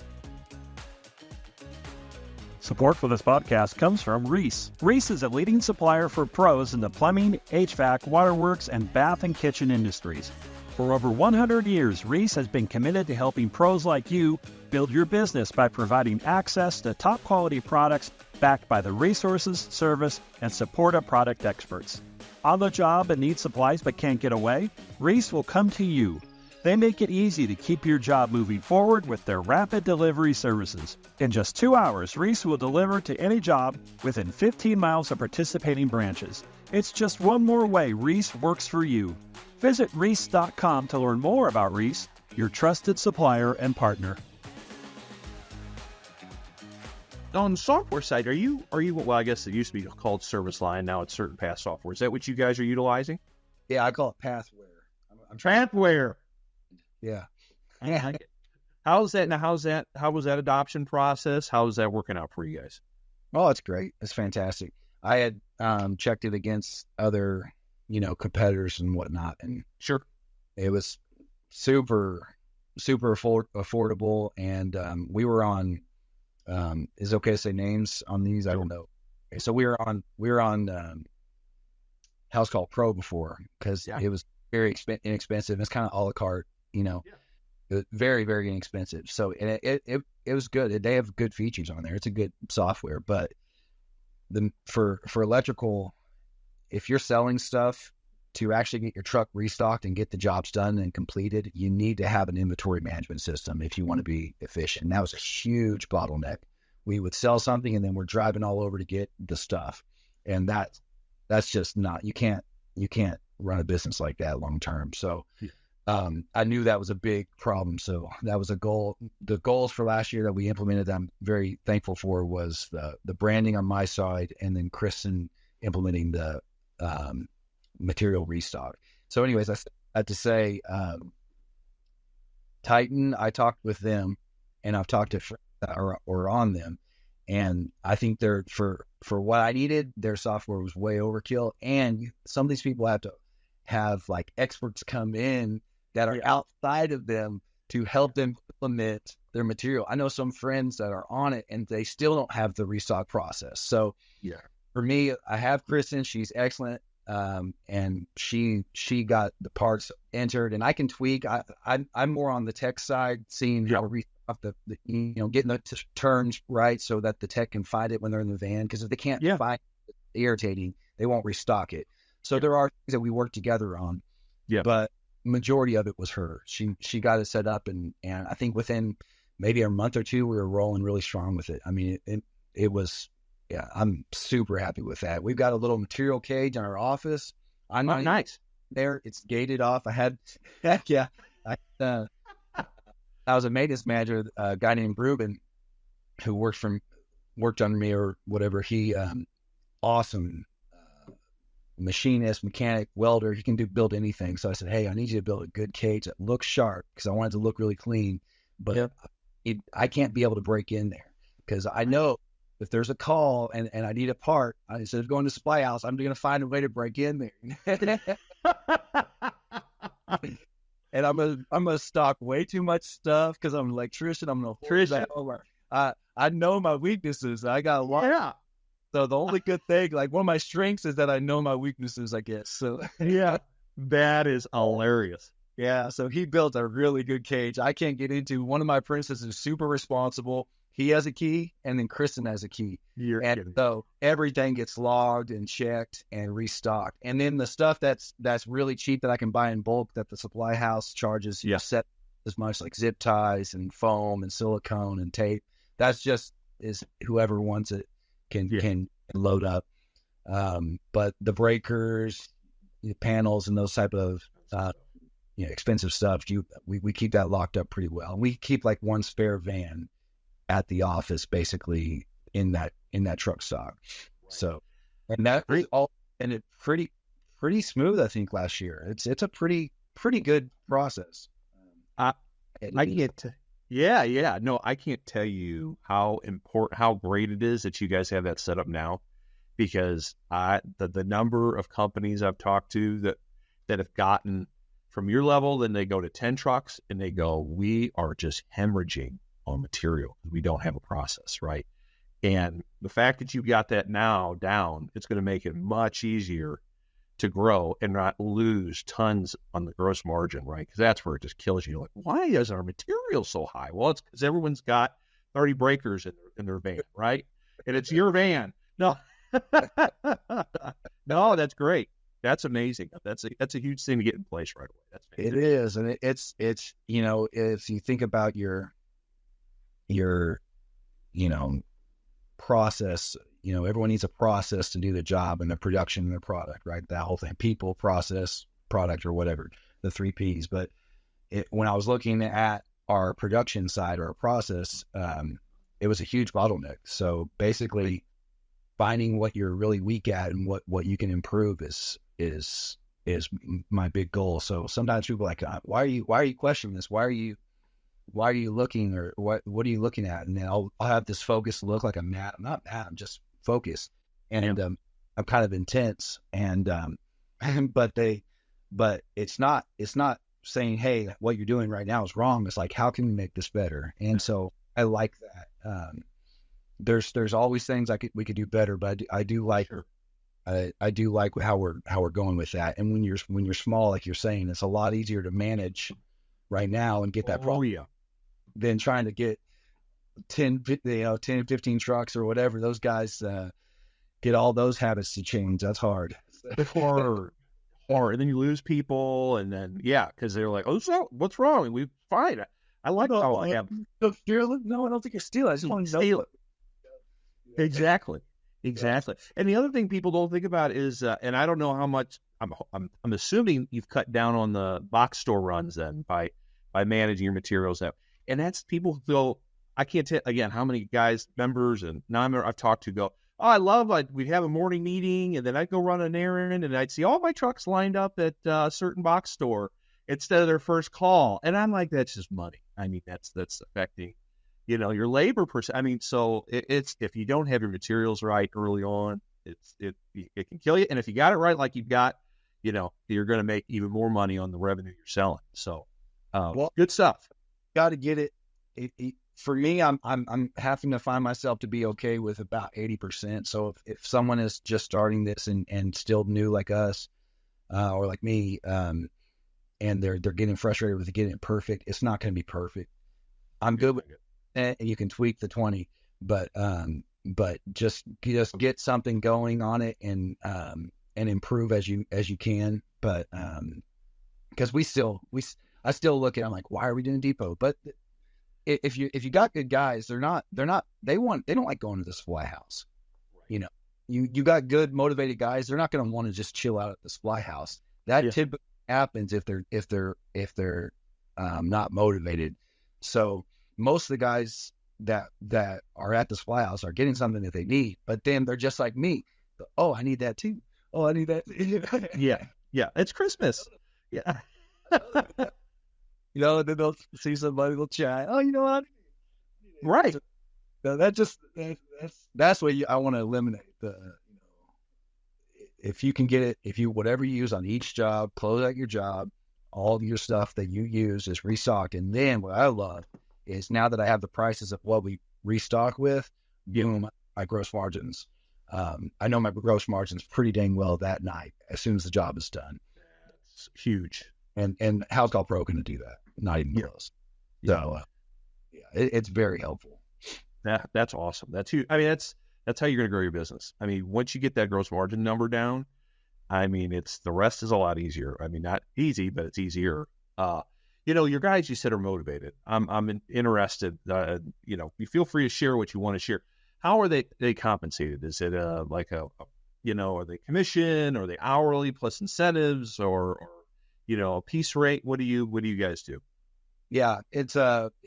Support for this podcast comes from Reese. Reese is a leading supplier for pros in the plumbing, HVAC, waterworks, and bath and kitchen industries. For over 100 years, Reese has been committed to helping pros like you build your business by providing access to top quality products backed by the resources, service, and support of product experts. On the job and need supplies but can't get away? Reese will come to you. They make it easy to keep your job moving forward with their rapid delivery services. In just 2 hours, Reese will deliver to any job within 15 miles of participating branches. It's just one more way Reese works for you. Visit Reese.com to learn more about Reese, your trusted supplier and partner. On the software side, are you? Well, I guess it used to be called Service Line. Now it's CertainPath software. Is that what you guys are utilizing? Yeah, I call it Pathware. Pathware. Yeah. How was that adoption process? How is that working out for you guys? Oh, it's great. It's fantastic. I had checked it against other, competitors and whatnot, and sure, it was super affordable. And we were on. Is it okay to say names on these? Sure. I don't know. Okay, so we were on House Call Pro before because it was very inexpensive. It's kind of a la carte. It was very, very inexpensive. So it was good. They have good features on there. It's a good software. But for electrical, if you're selling stuff to actually get your truck restocked and get the jobs done and completed, you need to have an inventory management system if you want to be efficient. And that was a huge bottleneck. We would sell something and then we're driving all over to get the stuff. And that's just not, you can't run a business like that long term. So I knew that was a big problem. So that was a goal. The goals for last year that we implemented, I'm very thankful for, was the branding on my side, and then Kristen implementing the material restock. So anyways, I had to say, Titan, I talked with them and I've talked to friends that are on them. And I think they're, for what I needed, their software was way overkill. And some of these people have to have like experts come in that are outside of them to help them implement their material. I know some friends that are on it and they still don't have the restock process. So for me, I have Kristen, she's excellent. And she got the parts entered, and I can tweak. I'm more on the tech side, seeing how to restock getting the terms right so that the tech can find it when they're in the van. Because if they can't find it, irritating, they won't restock it. So there are things that we work together on. Yeah. But majority of it was her. She got it set up, and I think within maybe a month or two, we were rolling really strong with it. I mean, it was, yeah, I'm super happy with that. We've got a little material cage in our office. I'm not nice. There. It's gated off. Heck yeah. I was a maintenance manager, a guy named Ruben, who worked under me or whatever. He, awesome machinist, mechanic, welder. He can build anything. So I said, hey, I need you to build a good cage that looks sharp, because I want it to look really clean. But I can't be able to break in there, because I know if there's a call and I need a part, instead of going to supply house, I'm going to find a way to break in there. And I'm gonna stock way too much stuff because I'm an electrician. I'm an electrician. I know my weaknesses. I got a lot. Yeah. So the only good thing, like one of my strengths, is that I know my weaknesses, I guess. So yeah, that is hilarious. Yeah. So he built a really good cage. I can't get into. One of my apprentices is super responsible. He has a key, and then Kristen has a key. So everything gets logged and checked and restocked. And then the stuff that's really cheap that I can buy in bulk that the supply house charges, set as much, like zip ties and foam and silicone and tape. That's just is whoever wants it can load up. But the breakers, the panels, and those type of expensive stuff, we keep that locked up pretty well. We keep like one spare van at the office, basically in that truck stock. Right. So, and that was all, and it pretty smooth. I think last year it's a pretty good process. I can't. No, I can't tell you how great it is that you guys have that set up now, because the number of companies I've talked to that have gotten from your level, then they go to 10 trucks and they go, we are just hemorrhaging on material. We don't have a process, right? And the fact that you got that now down, it's going to make it much easier to grow and not lose tons on the gross margin, right? Because that's where it just kills you. Like, why is our material so high? Well, it's because everyone's got 30 breakers in their van, right? And it's your van. No, no, that's great. That's amazing. That's a huge thing to get in place right away. That's fantastic. It is, and it's if you think about your process, everyone needs a process to do the job and the production and the product, right? That whole thing, people, process, product, or whatever, the 3 Ps. But when I was looking at our production side or our process, it was a huge bottleneck. So basically finding what you're really weak at and what you can improve is my big goal. So sometimes people are like, why are you questioning this? Why are you looking, or what are you looking at? And then I'll have this focused look, like I'm mad. I'm not mad. I'm just focused. And I'm kind of intense. And but it's not saying, hey, what you're doing right now is wrong. It's like, how can we make this better? And so I like that. There's always things we could do better, but I do like how we're going with that. And when you're small, like you're saying, it's a lot easier to manage right now and get that problem than trying to get 10, 15 trucks or whatever. Those guys get all those habits to change. That's hard. Hard. And then you lose people, and then because they're like, oh, so what's wrong? We fine. I like how I have. No, I don't think you're stealing. I just want to steal it. Exactly. And the other thing people don't think about is, and I don't know how much. I'm assuming you've cut down on the box store runs then by managing your materials out. And that's people who go, I can't tell again how many guys, members and non-members I've talked to go, oh, we'd have a morning meeting, and then I'd go run an errand, and I'd see all my trucks lined up at a certain box store instead of their first call. And I'm like, that's just money. I mean, that's affecting, your labor person. I mean, so it's, if you don't have your materials right early on, it can kill you. And if you got it right, like you've got, you're going to make even more money on the revenue you're selling. So, good stuff. Got to get it. For me, I'm having to find myself to be okay with about 80%. So if someone is just starting this and still new like us, or like me, and they're getting frustrated with getting it perfect, it's not going to be perfect. I'm good with it. And you can tweak the 20, but just get something going on it, and improve as you can. But because I still look at it, I'm like, why are we doing depot? But if you got good guys, they don't like going to the supply house. You know, you got good motivated guys, they're not going to want to just chill out at the supply house. That typically happens if they're not motivated. So most of the guys that are at the supply house are getting something that they need, but then they're just like me. Oh, I need that too. Oh, I need that. Yeah. It's Christmas. Yeah. You know, then they'll see somebody, they'll chat. Oh, you know what? Right. So that's what I want to eliminate. If you can get it, whatever you use on each job, close out your job, all your stuff that you use is restocked. And then what I love is now that I have the prices of what we restock with, boom, my gross margins. I know my gross margins pretty dang well that night as soon as the job is done. That's huge. And House Call Pro can do that. Not even close. So it's very helpful. That's awesome. That's huge. I mean, that's how you're going to grow your business. I mean, once you get that gross margin number down, I mean, the rest is a lot easier. I mean, not easy, but it's easier. You know, your guys, you said, are motivated. I'm interested. You feel free to share what you want to share. How are they compensated? Is it like are they commission? Are they hourly plus incentives or a piece rate? What do you guys do? Yeah, it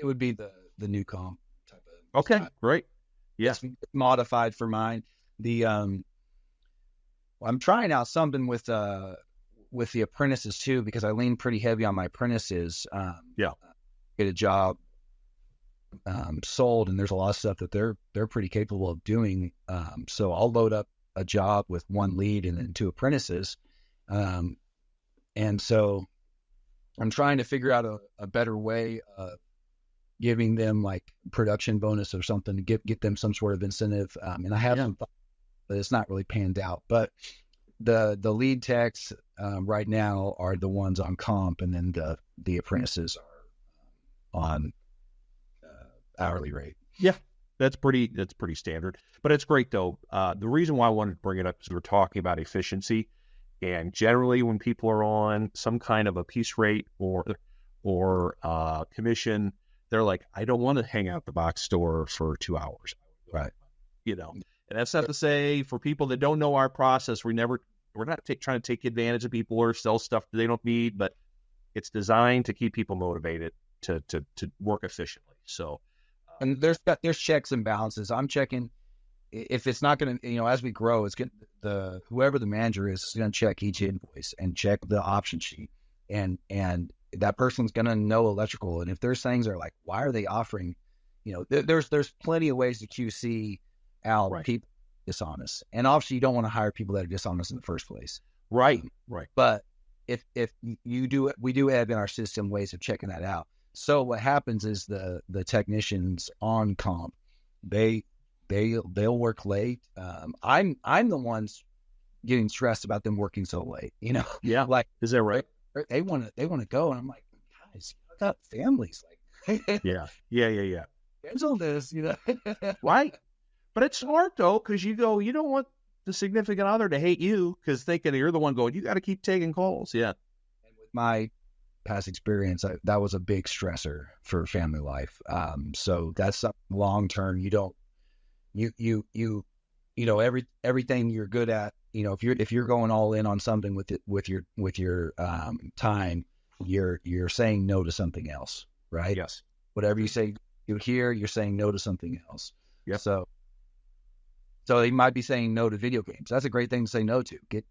would be the new comp type of. Okay, great. Yes, modified for mine. I'm trying out something with the apprentices too, because I lean pretty heavy on my apprentices. Get a job sold, and there's a lot of stuff that they're pretty capable of doing. So I'll load up a job with one lead and then 2 apprentices. And so I'm trying to figure out a better way of giving them like production bonus or something to get them some sort of incentive. And I have some thoughts, but it's not really panned out. But the lead techs right now are the ones on comp, and then the apprentices are on hourly rate. Yeah, that's pretty standard. But it's great though. The reason why I wanted to bring it up is we're talking about efficiency. And generally, when people are on some kind of a piece rate or commission, they're like, I don't want to hang out the box store for 2 hours. Right. And that's not to say for people that don't know our process, we're not trying to take advantage of people or sell stuff that they don't need, but it's designed to keep people motivated to work efficiently. So, and there's checks and balances. I'm checking. If it's not going to, as we grow, it's going whoever the manager is going to check each invoice and check the option sheet, and that person's going to know electrical. And if there's things that are like, why are they offering, there's plenty of ways to QC out people dishonest, and obviously you don't want to hire people that are dishonest in the first place. Right. But if you do it, we do have in our system ways of checking that out. So what happens is the technicians on comp, they'll work late. I'm the ones getting stressed about them working so late. Yeah. Like, is that right? They want to go, and I'm like, guys, I got families. Like, yeah. Cancel this, Right. But it's smart though, because you don't want the significant other to hate you because thinking you're the one going, you got to keep taking calls. Yeah. And with my past experience, that was a big stressor for family life. So that's long term. You don't. Everything you're good at, if you're going all in on something with your time, you're saying no to something else, right? Yes. Whatever you say here, you're saying no to something else. Yeah. So they might be saying no to video games. That's a great thing to say no to. If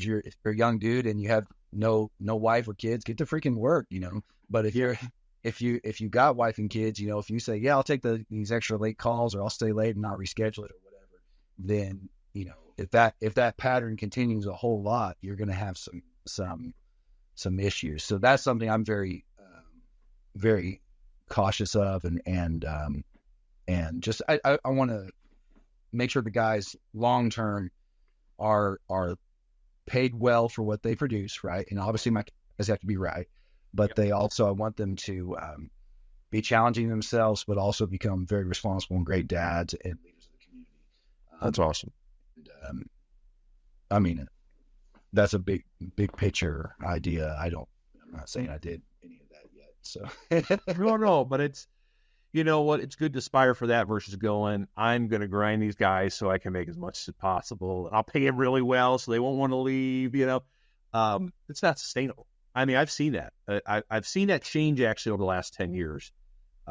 you're a young dude and you have no wife or kids, get to freaking work, But if you got wife and kids, if you say, yeah, I'll take these extra late calls, or I'll stay late and not reschedule it or whatever, then, if that pattern continues a whole lot, you're going to have some issues. So that's something I'm very, very cautious of. And just, I want to make sure the guys long-term are paid well for what they produce. Right. And obviously my guys have to be right. But I want them to be challenging themselves, but also become very responsible and great dads and leaders of the community. That's awesome. I mean it. that's a big picture idea. I'm not saying I did any of that yet. So no, but it's, you know what? It's good to aspire for that versus going, I'm going to grind these guys so I can make as much as possible. And I'll pay them really well so they won't want to leave, you know. It's not sustainable. I mean, I've seen that. I've seen that change actually over the last 10 years.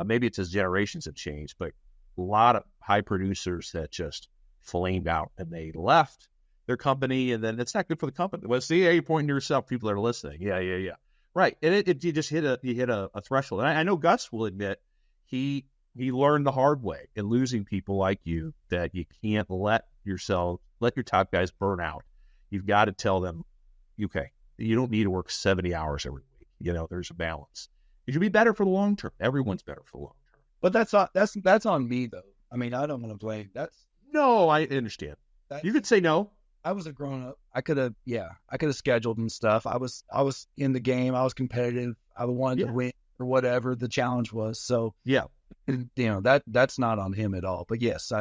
Maybe it's as generations have changed, but a lot of high producers that just flamed out and they left their company, and then it's not good for the company. Well, see, you're pointing to yourself, people that are listening. Yeah. Right. And you just hit a threshold. And I know Gus will admit, he learned the hard way in losing people like you that you can't let your top guys burn out. You've got to tell them, okay, you don't need to work 70 hours every week. You know, there's a balance. It should be better for the long term. Everyone's better for the long term. But that's on me though. I mean, I don't want to blame. No, I understand. You could say no. I was a grown up. I could have scheduled and stuff. I was in the game. I was competitive. I wanted to win or whatever the challenge was. So yeah, you know, that's not on him at all. But yes,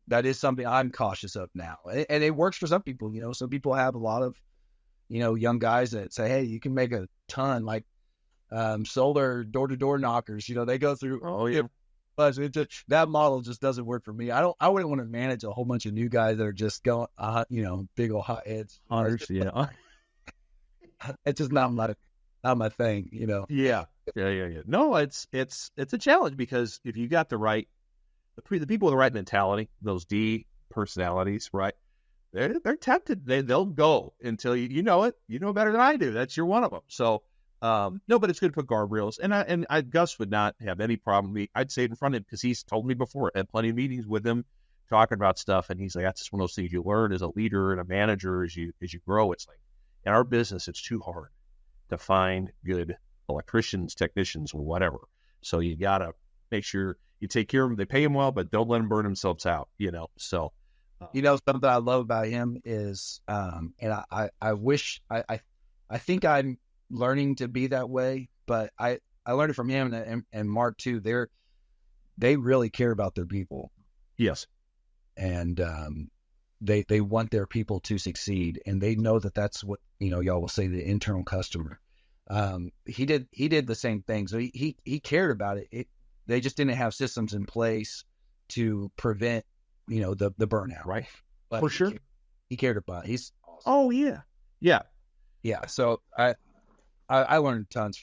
that is something I'm cautious of now. And it works for some people, you know. Some people have a lot of, you know, young guys that say, hey, you can make a ton, like solar door-to-door knockers. You know, they go through. Oh, yeah. But that model just doesn't work for me. I wouldn't want to manage a whole bunch of new guys that are just going, you know, big old hot heads. Yeah. It's just not my thing, you know. Yeah. No, it's a challenge because if you got the people with the right mentality, those D personalities, right? They're tempted. They'll go until you know it. You know better than I do. That's you're one of them. So no, but it's good to put guardrails. And Gus would not have any problem. I'd say it in front of him because he's told me before. I had plenty of meetings with him talking about stuff, and he's like, that's just one of those things you learn as a leader and a manager as you grow. It's like in our business, it's too hard to find good electricians, technicians, whatever. So you got to make sure you take care of them. They pay them well, but don't let them burn themselves out, you know. So, you know, something I love about him is, and I wish, I think I'm learning to be that way, but I learned it from him and Mark too. They really care about their people. Yes. And, they want their people to succeed, and they know that that's what, you know, y'all will say the internal customer. He did the same thing. So he cared about it. They just didn't have systems in place to prevent, you know, the burnout. Right. But for sure. He cared about it. He's awesome. Oh yeah. Yeah. Yeah. So I learned tons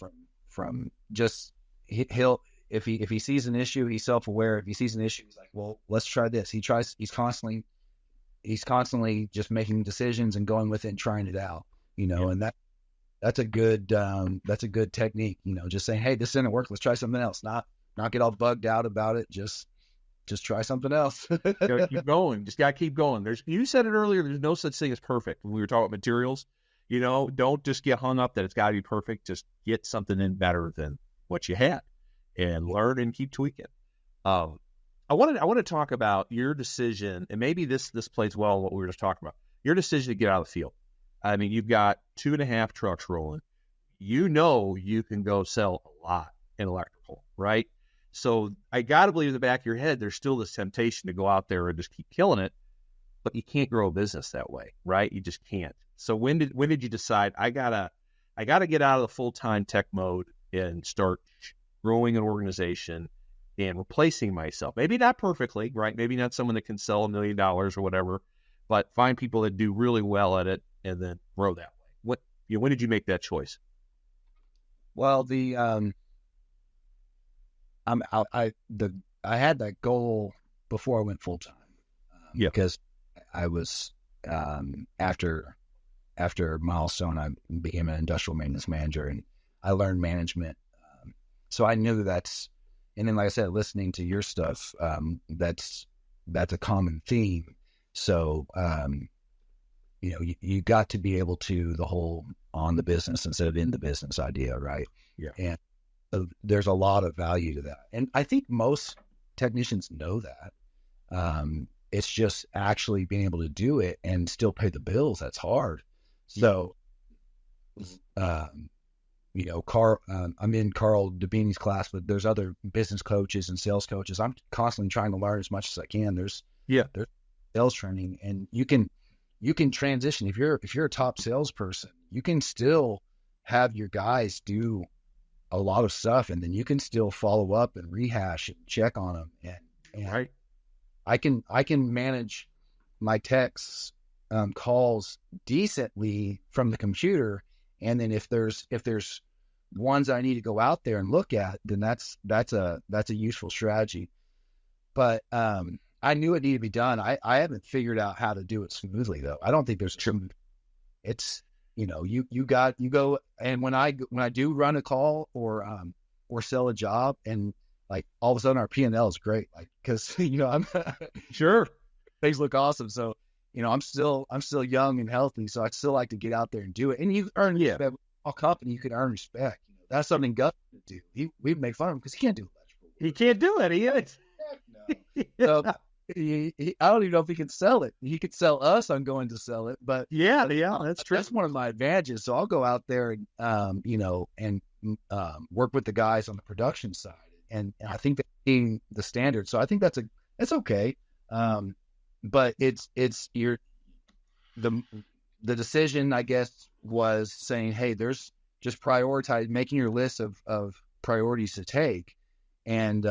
from just he'll, if he sees an issue, he's self-aware. If he sees an issue, he's like, well, let's try this. He's constantly just making decisions and going with it and trying it out, you know, and that's a good technique, you know, just saying, hey, this didn't work. Let's try something else. Not get all bugged out about it. Just try something else. Gotta keep going. Just gotta keep going. You said it earlier. There's no such thing as perfect. When we were talking about materials, you know, don't just get hung up that it's gotta be perfect. Just get something in better than what you had and learn and keep tweaking. I want to talk about your decision, and maybe this plays well in what we were just talking about. Your decision to get out of the field. I mean, you've got 2.5 trucks rolling. You know you can go sell a lot in electrical, right? So I got to believe in the back of your head, there's still this temptation to go out there and just keep killing it, but you can't grow a business that way, right? You just can't. So when did you decide I gotta get out of the full-time tech mode and start growing an organization and replacing myself? Maybe not perfectly, right? Maybe not someone that can sell $1 million or whatever, but find people that do really well at it and then grow that way. When did you make that choice? Well, I had that goal before I went full time. Because I was after Milestone, I became an industrial maintenance manager, and I learned management. So I knew and then, like I said, listening to your stuff, that's a common theme. So, you know, you got to be able to the whole on the business instead of in the business idea, right? Yeah. And there's a lot of value to that. And I think most technicians know that. It's just actually being able to do it and still pay the bills. That's hard. So, you know, I'm in Carl Dabini's class, but there's other business coaches and sales coaches. I'm constantly trying to learn as much as I can. There's sales training, and you can you can transition. If you're a top salesperson, you can still have your guys do a lot of stuff, and then you can still follow up and rehash and check on them. And Right. I can manage my texts, calls decently from the computer. And then if there's ones I need to go out there and look at, then that's a useful strategy. But, I knew it needed to be done. I haven't figured out how to do it smoothly though. I don't think there's it's, you go, and when I do run a call or sell a job, and like all of a sudden our P&L is great. Like, cause I'm Sure. things look awesome. So, I'm still young and healthy. So I still like to get out there and do it. And you earn respect. All company, you can earn respect. That's something Gus would do. We make fun of him because he can't do electrical work. He can't do it. He is. No. So I don't even know if he can sell it. He could sell us on going to sell it, but Yeah, that's true. that's one of my advantages. So I'll go out there and work with the guys on the production side, and I think that being the standard. So I think that's okay. But it's the decision, I guess, was saying, hey, there's just prioritize, making your list of priorities to take, and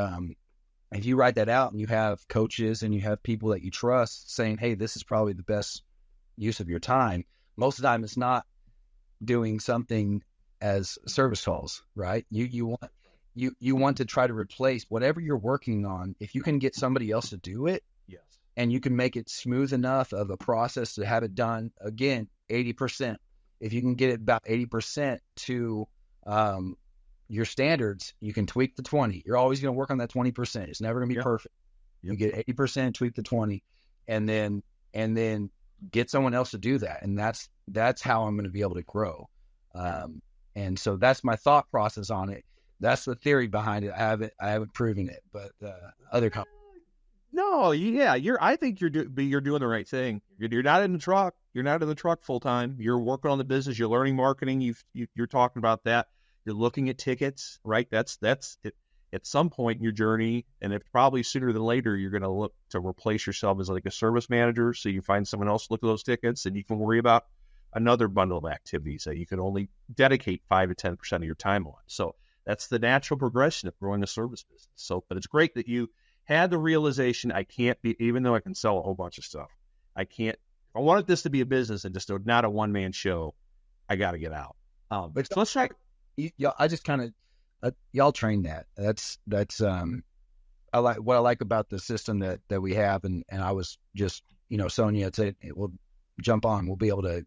if you write that out and you have coaches and you have people that you trust saying, hey, this is probably the best use of your time. Most of the time it's not doing something as service calls, right? You want to try to replace whatever you're working on. If you can get somebody else to do it, Yes. and you can make it smooth enough of a process to have it done, again, 80%. If you can get it about 80% to your standards, you can tweak the 20. You're always going to work on that 20%. It's never going to be perfect. Yep. You get 80%, tweak the 20, and then get someone else to do that. And that's how I'm going to be able to grow. And so that's my thought process on it. That's the theory behind it. I haven't proven it, but other companies. No, yeah, I think you're doing the right thing. You're not in the truck. You're not in the truck full time. You're working on the business. You're learning marketing. You're talking about that. You're looking at tickets, right? That's it. At some point in your journey, and it's probably sooner than later, you're going to look to replace yourself as like a service manager. So you find someone else to look at those tickets, and you can worry about another bundle of activities that you can only dedicate 5 to 10% of your time on. So that's the natural progression of growing a service business. So, but it's great that you had the realization, I can't be, even though I can sell a whole bunch of stuff, I can't. If I wanted this to be a business and just not a one-man show, I got to get out. But so let's try. I just kind of y'all train that. That's I like what I like about the system that we have, and I was just Sonia said we'll jump on. We'll be able to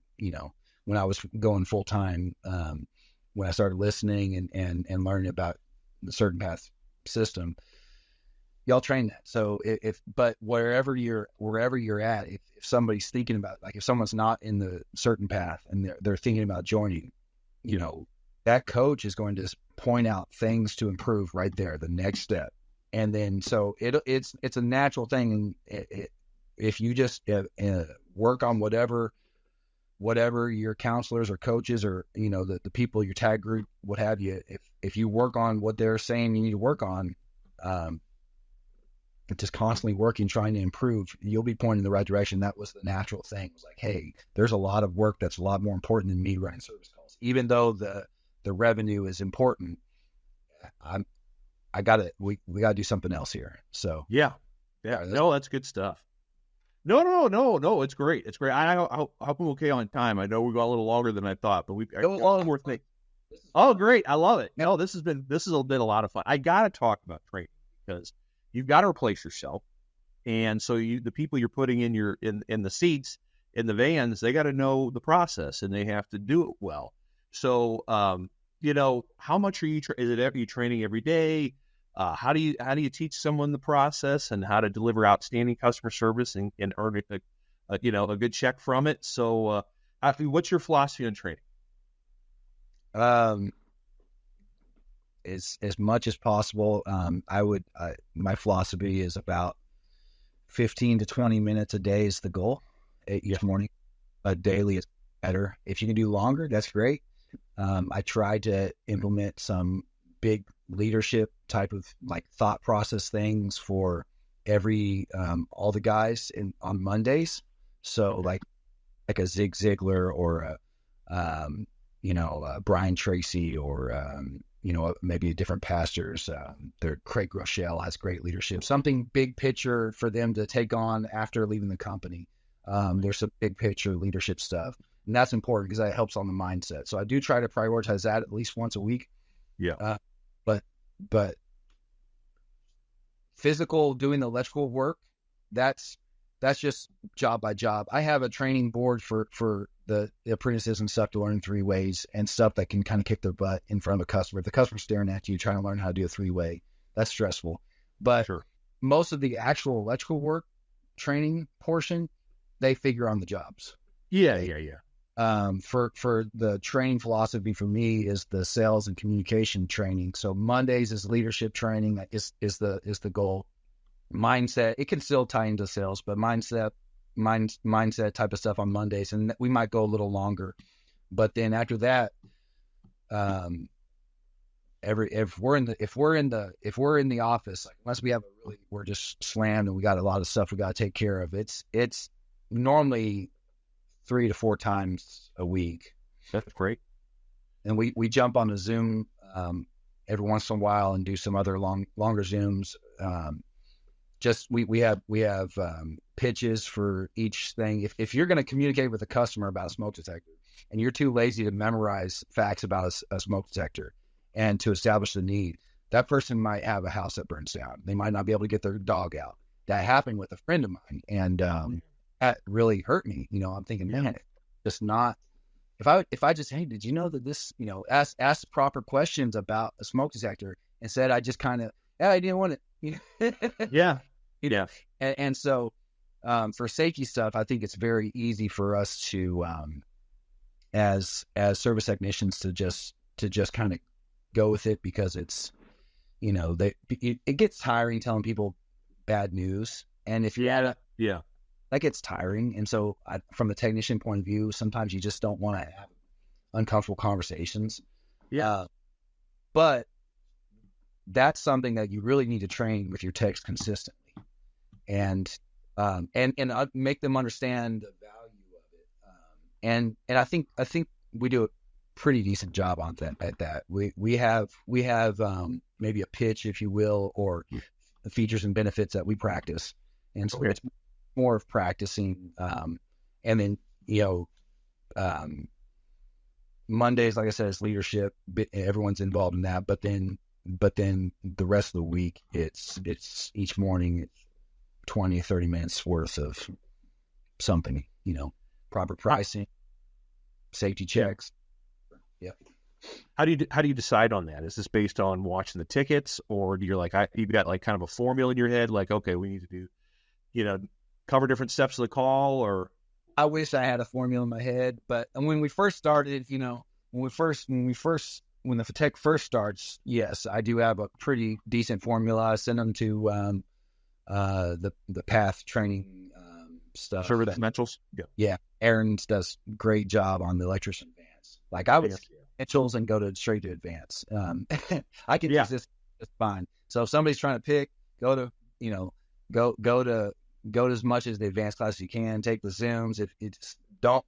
when I was going full time, when I started listening and learning about the CertainPath system, y'all train that. So but wherever you're at, if somebody's thinking about, like, if someone's not in the CertainPath and they're thinking about joining, that coach is going to point out things to improve right there, the next step. And then, so it's a natural thing. If you just work on whatever your counselors or coaches or, the people, your tag group, what have you, if you work on what they're saying you need to work on, just constantly working, trying to improve, you'll be pointing in the right direction. That was the natural thing. It was like, hey, there's a lot of work that's a lot more important than me running service calls. Even though the revenue is important, we got to do something else here. So yeah. No, that's good stuff. No, it's great. It's great. I hope I'm okay on time. I know we got a little longer than I thought, but we've got one more thing. Oh, great. I love it. No, this has been a lot of fun. I got to talk about training because you've got to replace yourself. And so the people you're putting in the seats, in the vans, they got to know the process and they have to do it well. So, how much are you, are you training every day? How do you teach someone the process and how to deliver outstanding customer service and earn a good check from it? So, what's your philosophy on training? As much as possible. My philosophy is about 15 to 20 minutes a day is the goal each morning. Daily is better. If you can do longer, that's great. I try to implement some big leadership type of like thought process things for all the guys on Mondays. So like like a Zig Ziglar or Brian Tracy or maybe different pastors. Craig Rochelle has great leadership. Something big picture for them to take on after leaving the company. There's some big picture leadership stuff, and that's important because that helps on the mindset. So I do try to prioritize that at least once a week. Yeah. But physical, doing the electrical work, that's just job by job. I have a training board for the apprentices and stuff to learn 3 ways and stuff that can kind of kick their butt in front of a customer. If the customer's staring at you, trying to learn how to do a 3-way, that's stressful. But most of the actual electrical work training portion, they figure on the jobs. Yeah. For the training philosophy for me is the sales and communication training. So Mondays is leadership training is the goal. Mindset, it can still tie into sales, but mindset type of stuff on Mondays, and we might go a little longer. But then after that, if we're in the office, like unless we have we're just slammed and we got a lot of stuff we got to take care of, it's normally 3 to 4 times a week. That's great. And we jump on a Zoom every once in a while and do some other longer Zooms. We have pitches for each thing. If you're going to communicate with a customer about a smoke detector and you're too lazy to memorize facts about a smoke detector and to establish the need, that person might have a house that burns down. They might not be able to get their dog out. That happened with a friend of mine, and that really hurt me. I'm thinking, man, just not. If I just, hey, did you know that this, ask proper questions about a smoke detector, instead I just kind of, I didn't want it. Yeah. And so for safety stuff, I think it's very easy for us to, as service technicians, to just kind of go with it, because it's, it gets tiring telling people bad news. And if that gets tiring. And so from the technician point of view, sometimes you just don't want to have uncomfortable conversations. Yeah. But that's something that you really need to train with your techs consistently. And make them understand the value of it. And I think we do a pretty decent job on that. At that, we have maybe a pitch, if you will, or the features and benefits that we practice, and so it's more of practicing. And then Mondays, like I said, is leadership. Everyone's involved in that, but then the rest of the week, it's each morning, it's 20, 30 minutes worth of something, proper pricing, safety checks. Yeah. How do you decide on that? Is this based on watching the tickets, or you're like, you've got like kind of a formula in your head, like, okay, we need to do, cover different steps of the call? Or I wish I had a formula in my head, but when we first started, when the tech first starts, yes, I do have a pretty decent formula. I send them to the Path training stuff. Server Essentials? Yeah. Aaron does great job on the electrician advance. Like I would Essentials and go straight to advance. I can use this just fine. So if somebody's trying to pick, go to as much as the advanced class as you can. Take the Zooms. If it's don't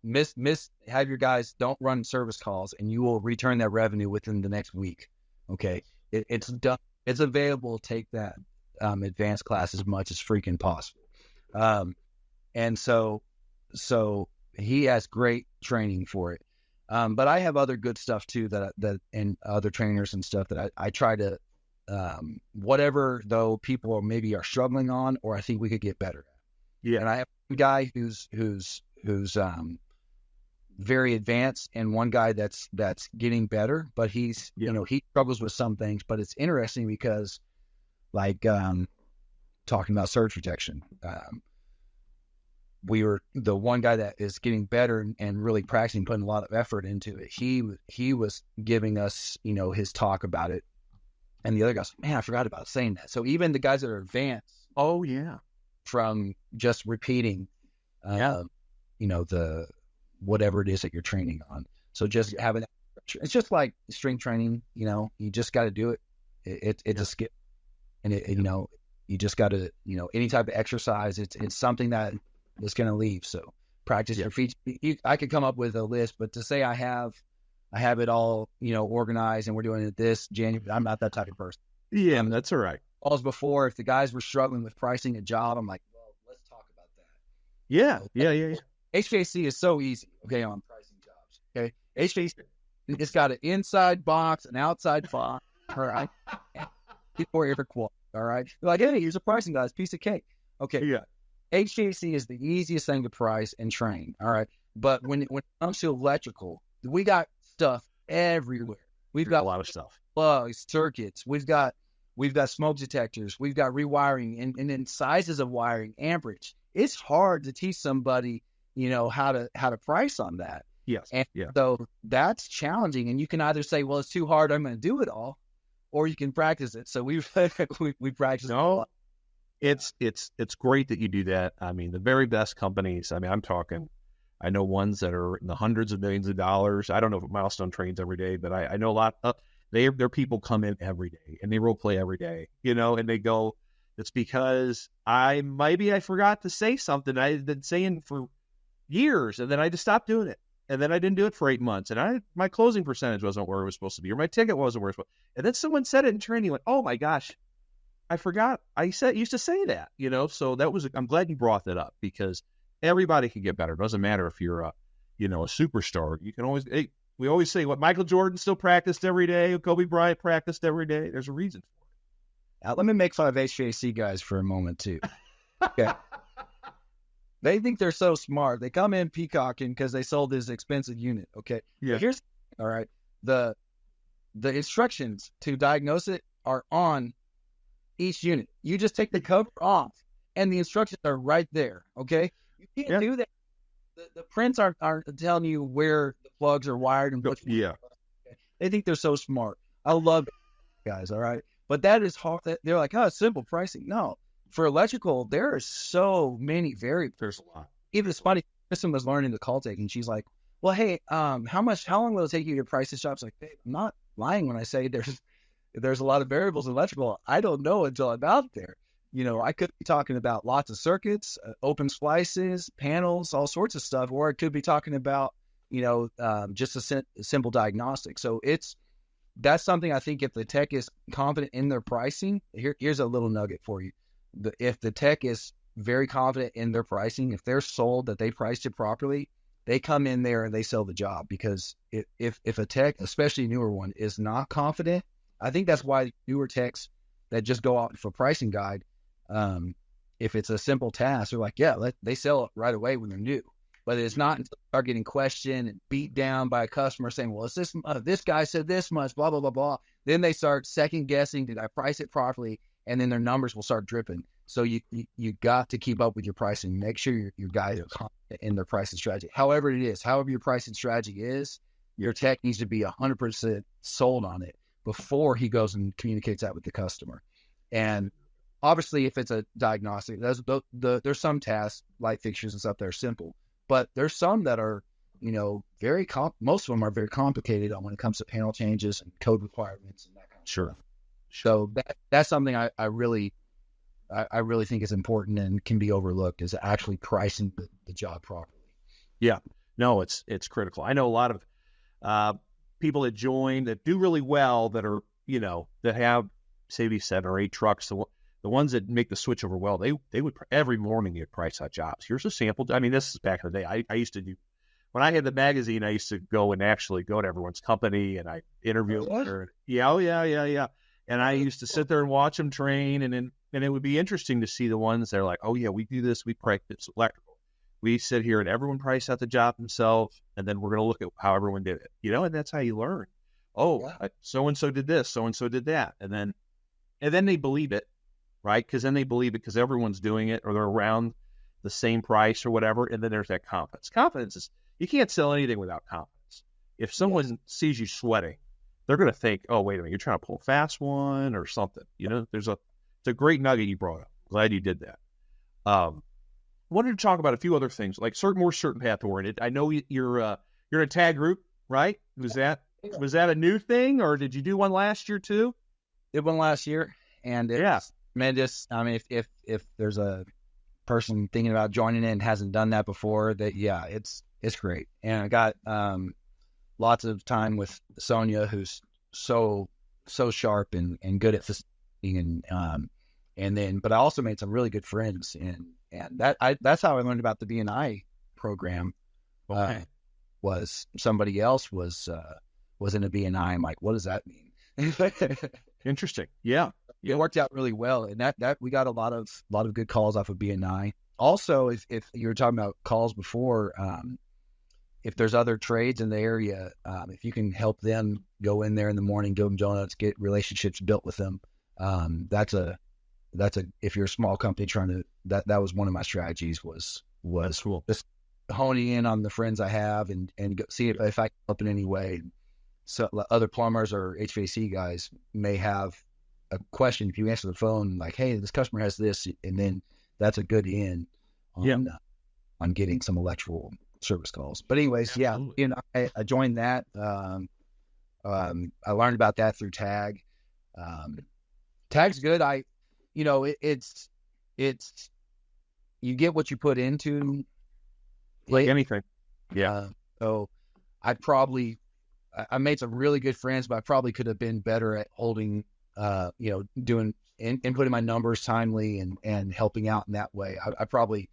have your guys don't run service calls, and you will return that revenue within the next week. Okay, it's done. It's available. Take that advanced class as much as freaking possible. And so he has great training for it. But I have other good stuff too that and other trainers and stuff that I try to whatever though people maybe are struggling on, or I think we could get better at. Yeah. And I have a guy who's very advanced, and one guy that's getting better, but he's he struggles with some things. But it's interesting because like talking about surge protection, we were the one guy that is getting better and really practicing, putting a lot of effort into it. He was giving us, his talk about it. And the other guys, man, I forgot about saying that. So even the guys that are advanced. Oh yeah. From just repeating, the, whatever it is that you're training on. So just having that structure. It's just like strength training, you just got to do it. It's a skill, and you just got to, any type of exercise, it's something that is going to leave. So practice your features. I could come up with a list, but to say I have it all, organized and we're doing it this January, I'm not that type of person. Yeah, that's all right. Calls before, if the guys were struggling with pricing a job, I'm like, well, let's talk about that. Yeah, yeah. HVAC is so easy, okay, on pricing jobs. Okay, HVAC, it's got an inside box, an outside box. All right, people are ever quote. All right, they're like, hey, here's a pricing guide, piece of cake. Okay, yeah. HVAC is the easiest thing to price and train. All right, but when it comes to electrical, we got stuff everywhere. We've got a lot of stuff, plugs, circuits. We've got smoke detectors. We've got rewiring and then sizes of wiring, amperage. It's hard to teach somebody, how to price on that. Yes. And so that's challenging. And you can either say, well, it's too hard, I'm going to do it all, or you can practice it. So we practice. No, it's great that you do that. I mean, the very best companies, I know ones that are in the hundreds of millions of dollars. I don't know if Milestone trains every day, but I know a lot. Their people come in every day and they role play every day, and they go, it's because I forgot to say something I've been saying for years, and then I just stopped doing it. And then I didn't do it for 8 months, and my closing percentage wasn't where it was supposed to be, or my ticket wasn't where it was supposed to be. And then someone said it in training, went, oh my gosh, I forgot. I used to say that, so I'm glad you brought that up, because everybody can get better. It doesn't matter if you're a superstar. You can always, we always say what Michael Jordan still practiced every day, Kobe Bryant practiced every day. There's a reason for it. Now, let me make fun of HVAC guys for a moment too. Okay. They think they're so smart. They come in peacocking because they sold this expensive unit. Okay. Yeah. All right. The instructions to diagnose it are on each unit. You just take the cover off and the instructions are right there. Okay. You can't do that. The prints aren't telling you where the plugs are wired and what. Yeah. They think they're so smart. I love it, guys. All right. But that is hard. They're like, oh, simple pricing. No. For electrical, there are so many variables. There's a lot. Even it's funny. Kristen was learning the call taking. She's like, well, hey, how long will it take you to price this job? It's like, babe, I'm not lying when I say there's a lot of variables in electrical. I don't know until I'm out there. I could be talking about lots of circuits, open splices, panels, all sorts of stuff, or I could be talking about, just a simple diagnostic. So that's something I think if the tech is confident in their pricing, here's a little nugget for you. If the tech is very confident in their pricing, if they're sold that they priced it properly, they come in there and they sell the job. Because if a tech, especially a newer one, is not confident, I think that's why newer techs that just go out for pricing guide, if it's a simple task, they're like, they sell it right away when they're new. But it's not until they start getting questioned and beat down by a customer saying, well, it's this guy said this much, blah, blah, blah, blah. Then they start second guessing, did I price it properly? And then their numbers will start dripping. So you got to keep up with your pricing. Make sure your guys are confident in their pricing strategy. However your pricing strategy is, your tech needs to be 100% sold on it before he goes and communicates that with the customer. And obviously, if it's a diagnostic, there's some tasks, light fixtures and stuff that are simple. But there's some that are, most of them are very complicated when it comes to panel changes and code requirements and that kind of stuff. So that's something I really think is important and can be overlooked, is actually pricing the job properly. Yeah, no, it's critical. I know a lot of people that join that do really well that are, that have, say, these 7 or 8 trucks. The ones that make the switch over well, they would every morning you'd price out jobs. Here's a sample. I mean, this is back in the day. I used to do, when I had the magazine, I used to go to everyone's company and I interview her. Yeah. And I used to sit there and watch them train, and it would be interesting to see the ones that are like, oh yeah, we do this, we practice electrical. We sit here and everyone price out the job themselves, and then we're going to look at how everyone did it, and that's how you learn. Oh, so-and-so did this, so-and-so did that. And then they believe it, right? Because then they believe it because everyone's doing it, or they're around the same price or whatever. And then there's that confidence. Confidence is, you can't sell anything without confidence. If someone sees you sweating, they're going to think, oh, wait a minute, you're trying to pull a fast one or something. It's a great nugget you brought up. Glad you did that. Wanted to talk about a few other things, like more CertainPath oriented. I know you're in a tag group, right? Was that a new thing, or did you do one last year too? Did one last year, and it's tremendous. I mean, if there's person thinking about joining it and hasn't done that before, that it's great. And I got lots of time with Sonia, who's so sharp and good at facilitating, and then, but I also made some really good friends, and that's how I learned about the BNI program. Okay. Was somebody else was in a BNI. I'm like, what does that mean? Interesting. Yeah. It worked out really well, and that we got a lot of good calls off of BNI. Also, if you were talking about calls before, if there's other trades in the area, if you can help them go in there in the morning, give them donuts, get relationships built with them, that's a if you're a small company trying to, that was one of my strategies was cool. Just honing in on the friends I have and see if I can help in any way. So other plumbers or HVAC guys may have a question. If you answer the phone, like, hey, this customer has this, and then that's a good in on getting some electrical service calls. But anyways, Absolutely. I joined that. I learned about that through Tag. Tag's good. It's you get what you put into. Like anything. Yeah. So I made some really good friends, but I probably could have been better at holding, doing inputting my numbers timely and helping out in that way. I probably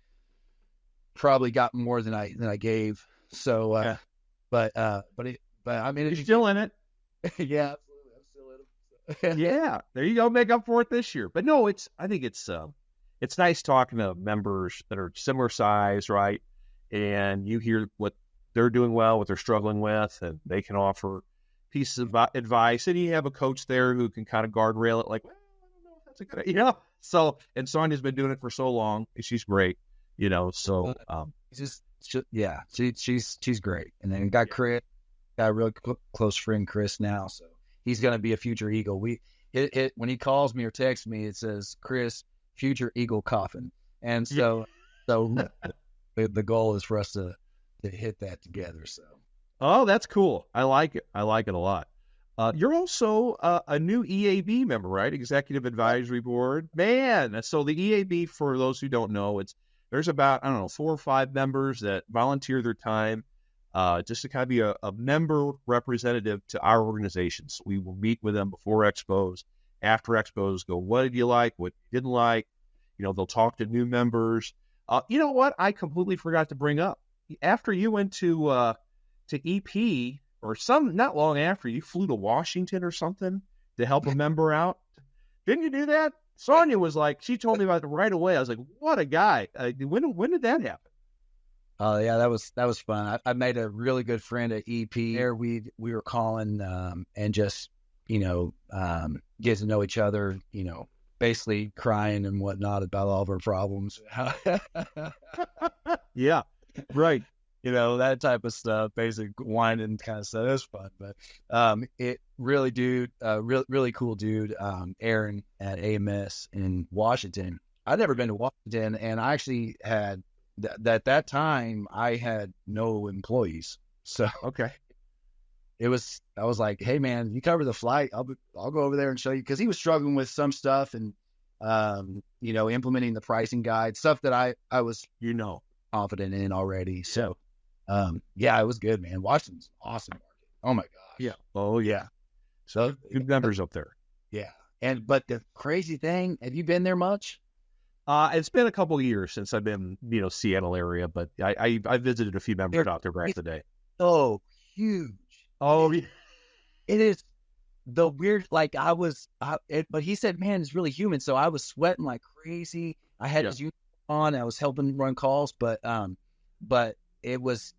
got more than I gave. So, but I mean, you're still in it. Yeah, absolutely. I'm still in it. Yeah, there you go. Make up for it this year. But no, I think it's nice talking to members that are similar size, right? And you hear what they're doing well, what they're struggling with, and they can offer pieces of advice. And you have a coach there who can kind of guardrail it, like, well, I don't know if that's a good idea. So, and Sonia's been doing it for so long. She's great, So, she's great. And then got Chris, got a real close friend, Chris now. So he's going to be a future Eagle. When he calls me or texts me, it says Chris, future Eagle coffin. And so the goal is for us to hit that together. So, oh, that's cool. I like it. I like it a lot. You're also a new EAB member, right? Executive Advisory Board. Man, so the EAB, for those who don't know, there's about, 4 or 5 members that volunteer their time just to kind of be a member representative to our organization. So we will meet with them before expos, after expos, go, what did you like, what you didn't like? They'll talk to new members. You know what? I completely forgot to bring up. After you went to EP, or not long after, you flew to Washington or something to help a member out. Didn't you do that? Sonia was like, she told me about it right away. I was like, what a guy. When did that happen? Oh yeah, that was fun. I made a really good friend at EP. There we were calling and just get to know each other. Basically crying and whatnot about all of our problems. Yeah, right. That type of stuff, basic whining kind of stuff. It was fun, but it really, really cool dude, Aaron at AMS in Washington. I'd never been to Washington, and I actually had that time I had no employees. So okay, I was like, hey man, you cover the flight, I'll go over there and show you, because he was struggling with some stuff and implementing the pricing guide, stuff that I was confident in already. So it was good, man. Washington's an awesome market. Oh my gosh. Yeah. Oh yeah. So good numbers up there. Yeah. But the crazy thing, have you been there much? It's been a couple of years since I've been, Seattle area, but I visited a few members out there back in the day. Oh, huge. Oh, yeah. It is the weird, like but he said, man, it's really humid. So I was sweating like crazy. I had his uniform on. I was helping run calls, but it was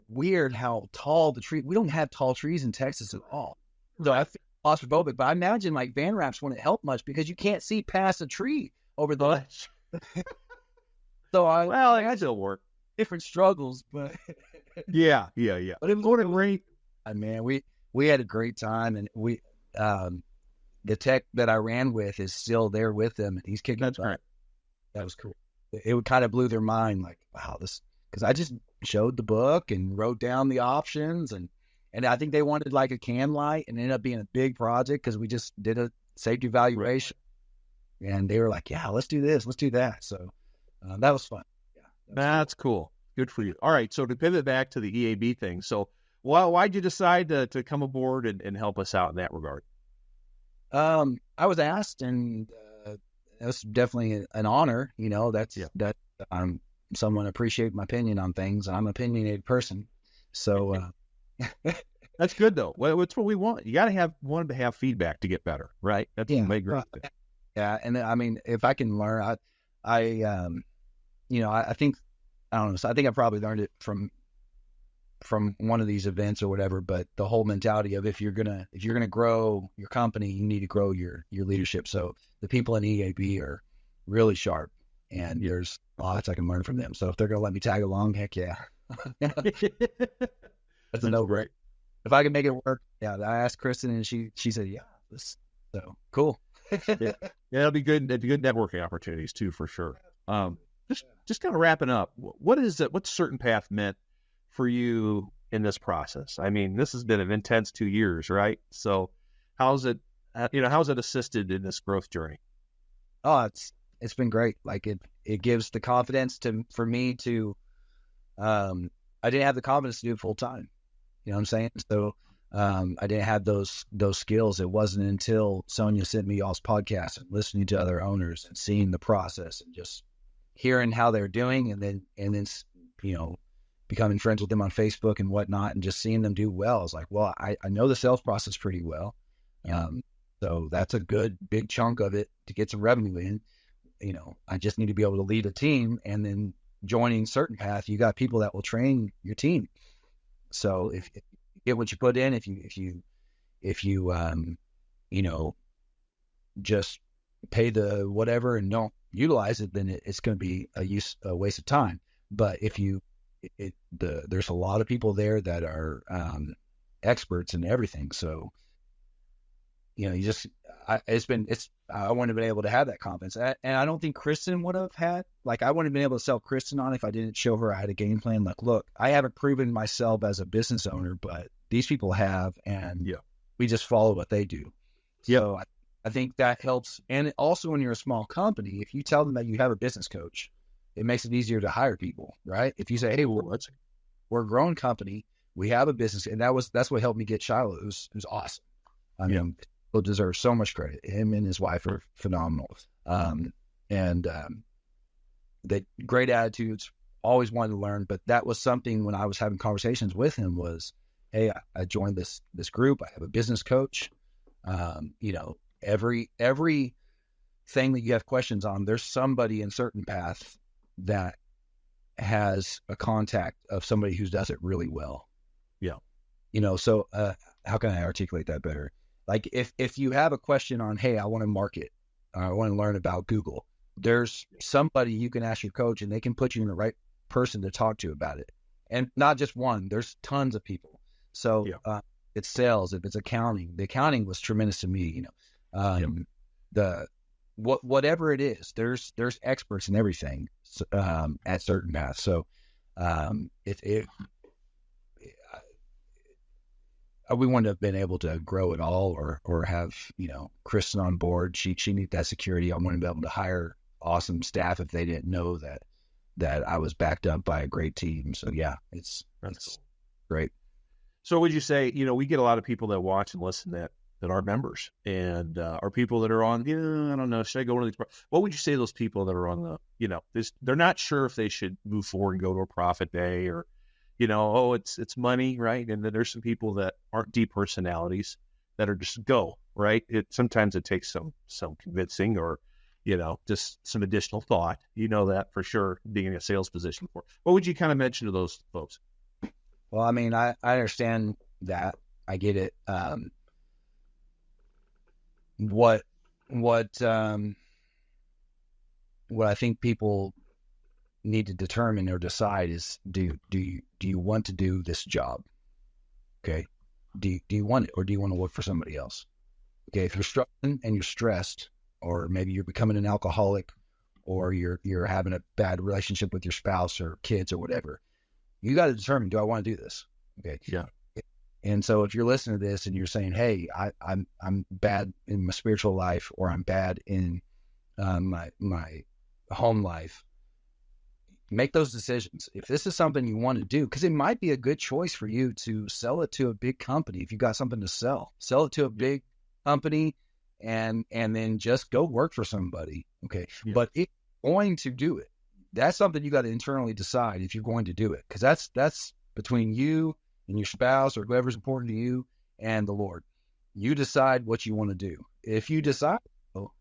weird how tall the tree. We don't have tall trees in Texas at all. So I feel claustrophobic, but I imagine like van wraps wouldn't help much because you can't see past a tree over the ledge. So I still work. Different struggles, but yeah. But it was going great. Man, we had a great time, and we the tech that I ran with is still there with them, and he's kicking. That's right. That was cool. It kind of blew their mind, like, wow, this, because I just showed the book and wrote down the options, and I think they wanted like a can light, and it ended up being a big project because we just did a safety evaluation, and they were like, yeah, let's do this, let's do that. So That was fun. Yeah, that's cool. Good for you. All right, so to pivot back to the EAB thing, so why'd you decide to come aboard and help us out in that regard? I was asked, and it was definitely an honor. That someone appreciate my opinion on things. I'm an opinionated person, so that's good though. Well, it's what we want. You got to want to have feedback to get better, right? That's great. Yeah, and I mean, if I can learn, I think I don't know. So I think I probably learned it from one of these events or whatever. But the whole mentality of if you're gonna grow your company, you need to grow your leadership. So the people in EAB are really sharp, and there's lots I can learn from them. So if they're gonna let me tag along, heck yeah, that's a no-brainer. If I can make it work, yeah. I asked Kristen, and she said, yeah. So cool. Yeah, it'll be good. It'd be good networking opportunities too, for sure. Just kind of wrapping up. What's CertainPath meant for you in this process? I mean, this has been an intense 2 years, right? So, how's it assisted in this growth journey? Oh, it's been great. Like it gives the confidence for me to. I didn't have the confidence to do it full time. You know what I'm saying? So. I didn't have those skills. It wasn't until Sonia sent me y'all's podcast and listening to other owners and seeing the process and just hearing how they're doing, and then becoming friends with them on Facebook and whatnot, and just seeing them do well. I was like, well, I know the sales process pretty well. So that's a good big chunk of it to get some revenue in. I just need to be able to lead a team, and then joining CertainPath, you got people that will train your team. So if get what you put in. If you just pay the whatever and don't utilize it, then it's going to be a waste of time. But if there's a lot of people there that are experts in everything. So I wouldn't have been able to have that confidence, and I don't think Kristen would have had. Like, I wouldn't have been able to sell Kristen on if I didn't show her I had a game plan. Like, look, I haven't proven myself as a business owner, but these people have, and we just follow what they do. So I think that helps. And also, when you're a small company, if you tell them that you have a business coach, it makes it easier to hire people, right? If you say, hey, we're a growing company, we have a business, and that's what helped me get Shiloh. It was awesome. I mean, he'll deserve so much credit. Him and his wife are phenomenal. They great attitudes, always wanted to learn. But that was something when I was having conversations with him was, hey, I joined this group. I have a business coach. Every thing that you have questions on, there's somebody in CertainPath that has a contact of somebody who does it really well. Yeah. So how can I articulate that better? Like if you have a question on, hey, I want to market, or I want to learn about Google, there's somebody you can ask your coach, and they can put you in the right person to talk to about it. And not just one, there's tons of people. So it's sales, if it's accounting, the accounting was tremendous to me, whatever it is, there's experts in everything at CertainPath. So we wouldn't have been able to grow it all or have, Kristen on board. She needed that security. I wouldn't be able to hire awesome staff if they didn't know that I was backed up by a great team. So it's great. So would you say, we get a lot of people that watch and listen that are members and are people that are on, I don't know, should I go to these? What would you say to those people that are on they're not sure if they should move forward and go to a profit day or, it's money, right? And then there's some people that aren't deep personalities that are just go, right? Sometimes it takes some convincing or, just some additional thought, that for sure, being in a sales position for. What would you kind of mention to those folks? Well, I mean, I understand that. I get it. What I think people need to determine or decide is, do you want to do this job? Okay. Do you want it, or do you want to work for somebody else? Okay. If you're struggling and you're stressed, or maybe you're becoming an alcoholic, or you're having a bad relationship with your spouse or kids or whatever, you got to determine, do I want to do this? Okay. Yeah. And so if you're listening to this and you're saying, hey, I'm bad in my spiritual life, or I'm bad in my home life, make those decisions. If this is something you want to do, because it might be a good choice for you to sell it to a big company. If you got something to sell it to a big company and then just go work for somebody. Okay. Yeah. But if you're going to do it, that's something you got to internally decide if you're going to do it. Because that's between you and your spouse or whoever's important to you and the Lord. You decide what you want to do. If you decide,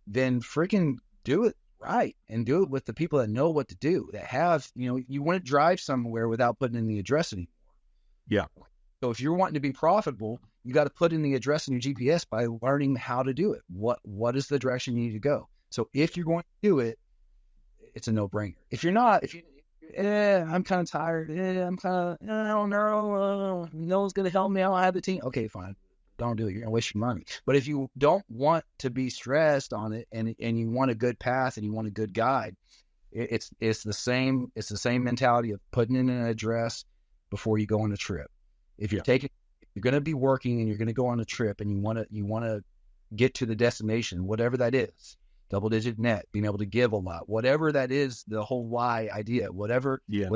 then freaking do it right, and do it with the people that know what to do, that have, you want to drive somewhere without putting in the address anymore. Yeah. So if you're wanting to be profitable, you got to put in the address in your GPS by learning how to do it. What is the direction you need to go? So if you're going to do it, it's a no-brainer. If you're not, I'm kind of tired. I'm kind of, I don't know. No one's going to help me. I don't have the team. Okay, fine. Don't do it. You're going to waste your money. But if you don't want to be stressed on it and you want a good path and you want a good guide, it's the same mentality of putting in an address before you go on a trip. If you're you're going to be working and you're going to go on a trip and you want to get to the destination, whatever that is, double-digit net, being able to give a lot, whatever that is, the whole why idea, whatever you're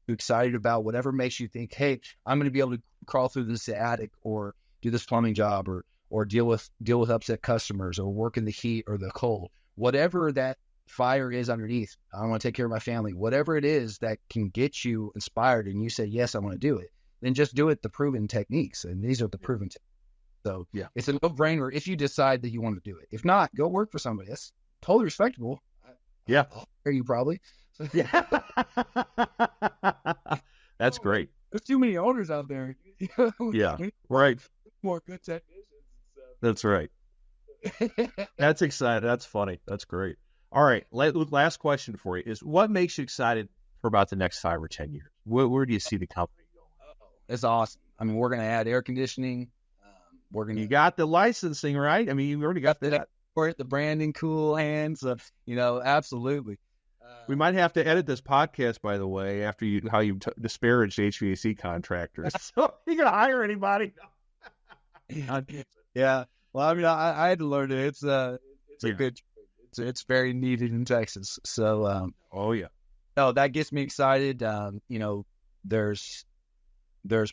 excited about, whatever makes you think, hey, I'm going to be able to crawl through this attic or do this plumbing job or deal with upset customers or work in the heat or the cold, whatever that fire is underneath. I want to take care of my family, whatever it is that can get you inspired and you say, yes, I want to do it, then just do it the proven techniques. And these are the proven techniques. So it's a no-brainer if you decide that you want to do it. If not, go work for somebody. That's totally respectable. Yeah. I'll hire you probably. Yeah. That's great. There's too many owners out there. Yeah. Right. More good technicians. That's right. That's exciting. That's funny. That's great. All right. Last question for you is, what makes you excited for about the next 5 or 10 years? Where do you see the company going? It's awesome. I mean, we're going to add air conditioning. You got the licensing, right? I mean, you already got that. The branding, cool hands. Absolutely. We might have to edit this podcast, by the way, after how you disparaged HVAC contractors. So you gonna hire anybody? Yeah. Well, I mean, I had to learn it. It's a good. It's very needed in Texas. So. That gets me excited. There's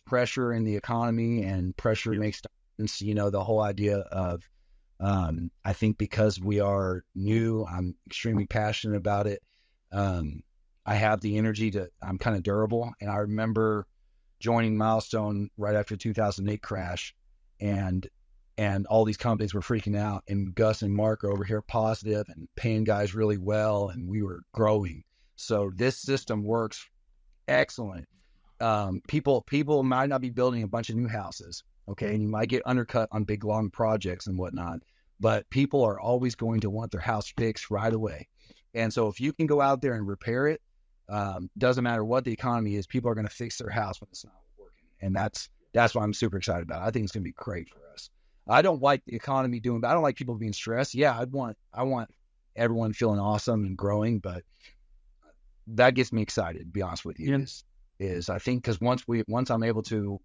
pressure in the economy, and pressure makes sense. The whole idea of, I think because we are new, I'm extremely passionate about it. I have the energy I'm kind of durable. And I remember joining Milestone right after 2008 crash, and all these companies were freaking out, and Gus and Mark are over here positive and paying guys really well. And we were growing. So this system works excellent. People might not be building a bunch of new houses. Okay. And you might get undercut on big, long projects and whatnot, but people are always going to want their house fixed right away. And so if you can go out there and repair it, doesn't matter what the economy is, people are going to fix their house when it's not working. And that's what I'm super excited about. I think it's going to be great for us. I don't like the economy I don't like people being stressed. Yeah. I want everyone feeling awesome and growing, but that gets me excited, to be honest with you. Is I think, because once I'm able to,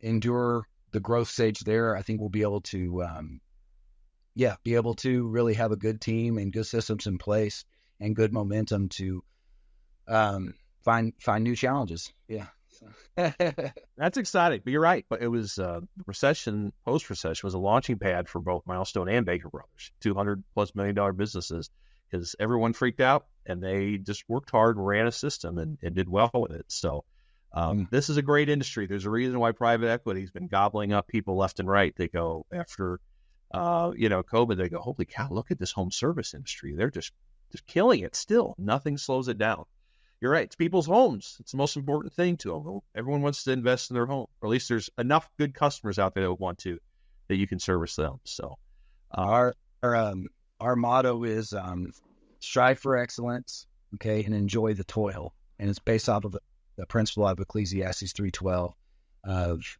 endure the growth stage there, I think we'll be able to, really have a good team and good systems in place and good momentum to find new challenges. Yeah. That's exciting, but you're right. But it was post-recession was a launching pad for both Milestone and Baker Brothers, $200+ million businesses, because everyone freaked out and they just worked hard and ran a system and did well with it. So this is a great industry. There's a reason why private equity has been gobbling up people left and right. They go after, COVID, they go, holy cow, look at this home service industry. They're just killing it still. Nothing slows it down. You're right. It's people's homes. It's the most important thing to them. Everyone wants to invest in their home, or at least there's enough good customers out there that want to, that you can service them. So our motto is strive for excellence, okay, and enjoy the toil. And it's based off of the principle of Ecclesiastes 3:12 of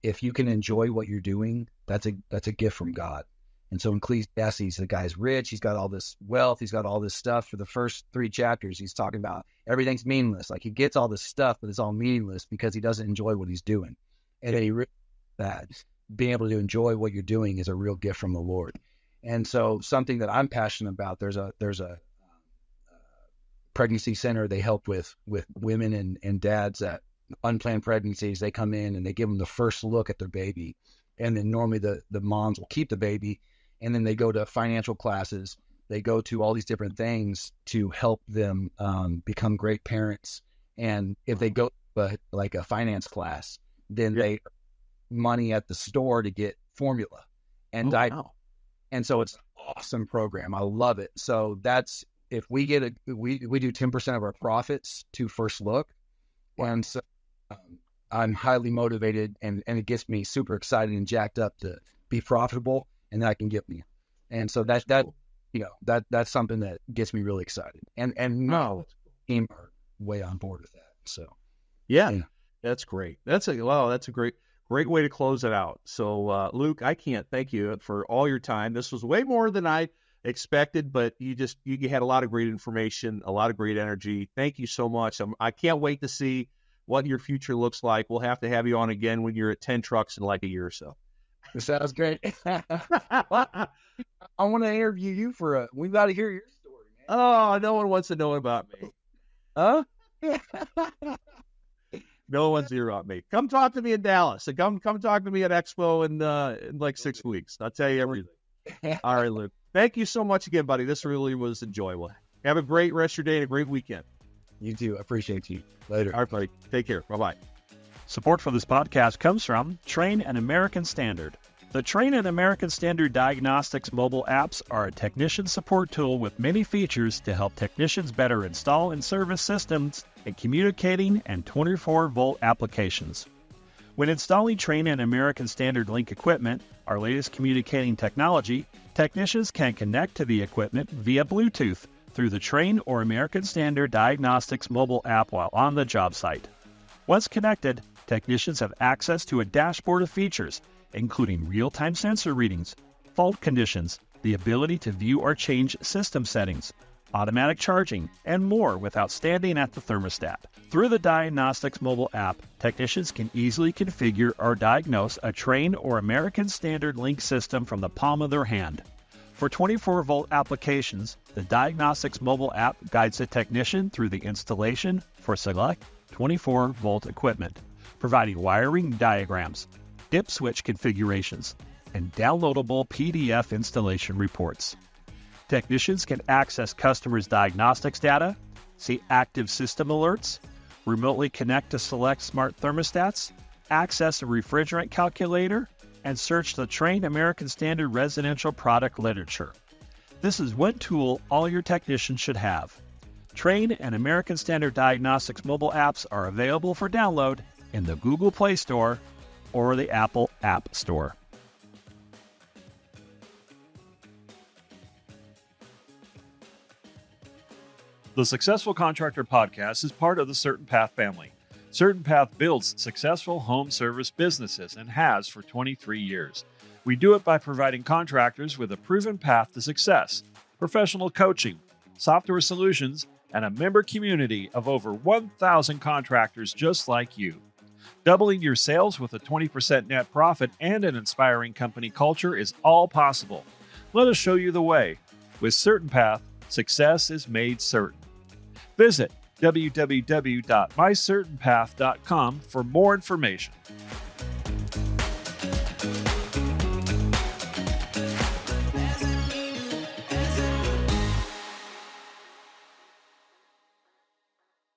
if you can enjoy what you're doing, that's a gift from God. And so in Ecclesiastes, the guy's rich, he's got all this wealth, he's got all this stuff. For the first 3 chapters, he's talking about everything's meaningless. Like, he gets all this stuff, but it's all meaningless because he doesn't enjoy what he's doing. And then he realized that being able to enjoy what you're doing is a real gift from the Lord. And so something that I'm passionate about, there's a pregnancy center. They help with women and dads that unplanned pregnancies. They come in and they give them the first look at their baby. And then normally the moms will keep the baby, and then they go to financial classes. They go to all these different things to help them become great parents. And if they go like a finance class, then they money at the store to get formula and diet. Wow. And so it's an awesome program. I love it. So that's, if we get we do 10% of our profits to First Look. And so I'm highly motivated, and it gets me super excited and jacked up to be profitable, and that can get me. And so that's something that gets me really excited. And no team are way on board with that. So yeah. That's great. That's a great way to close it out. So Luke, I can't thank you for all your time. This was way more than I expected, but you had a lot of great information, a lot of great energy. Thank you so much. I can't wait to see what your future looks like. We'll have to have you on again when you're at 10 trucks in like a year or so. That sounds great. I want to interview you we got to hear your story, man. Oh, no one wants to know about me. Huh? No one's here about me. Come talk to me in Dallas. Come talk to me at Expo in like 6 weeks. I'll tell you everything. All right, Luke. Thank you so much again, buddy. This really was enjoyable. Have a great rest of your day and a great weekend. You too. I appreciate you. Later. All right, buddy. Take care. Bye-bye. Support for this podcast comes from Train and American Standard. The Train and American Standard Diagnostics mobile apps are a technician support tool with many features to help technicians better install and service systems and communicating and 24-volt applications. When installing Train and American Standard Link equipment, our latest communicating technology, technicians can connect to the equipment via Bluetooth through the Train or American Standard Diagnostics mobile app while on the job site. Once connected, technicians have access to a dashboard of features, including real-time sensor readings, fault conditions, the ability to view or change system settings, automatic charging, and more without standing at the thermostat. Through the Diagnostics mobile app, technicians can easily configure or diagnose a Train or American Standard Link system from the palm of their hand. For 24-volt applications, the Diagnostics mobile app guides the technician through the installation for select 24-volt equipment, providing wiring diagrams, dip switch configurations, and downloadable PDF installation reports. Technicians can access customers' diagnostics data, see active system alerts, remotely connect to select smart thermostats, access a refrigerant calculator, and search the Train American Standard residential product literature. This is one tool all your technicians should have. Train and American Standard Diagnostics mobile apps are available for download in the Google Play Store or the Apple App Store. The Successful Contractor Podcast is part of the CertainPath family. CertainPath builds successful home service businesses and has for 23 years. We do it by providing contractors with a proven path to success, professional coaching, software solutions, and a member community of over 1,000 contractors just like you. Doubling your sales with a 20% net profit and an inspiring company culture is all possible. Let us show you the way. With CertainPath, success is made certain. Visit www.mycertainpath.com for more information.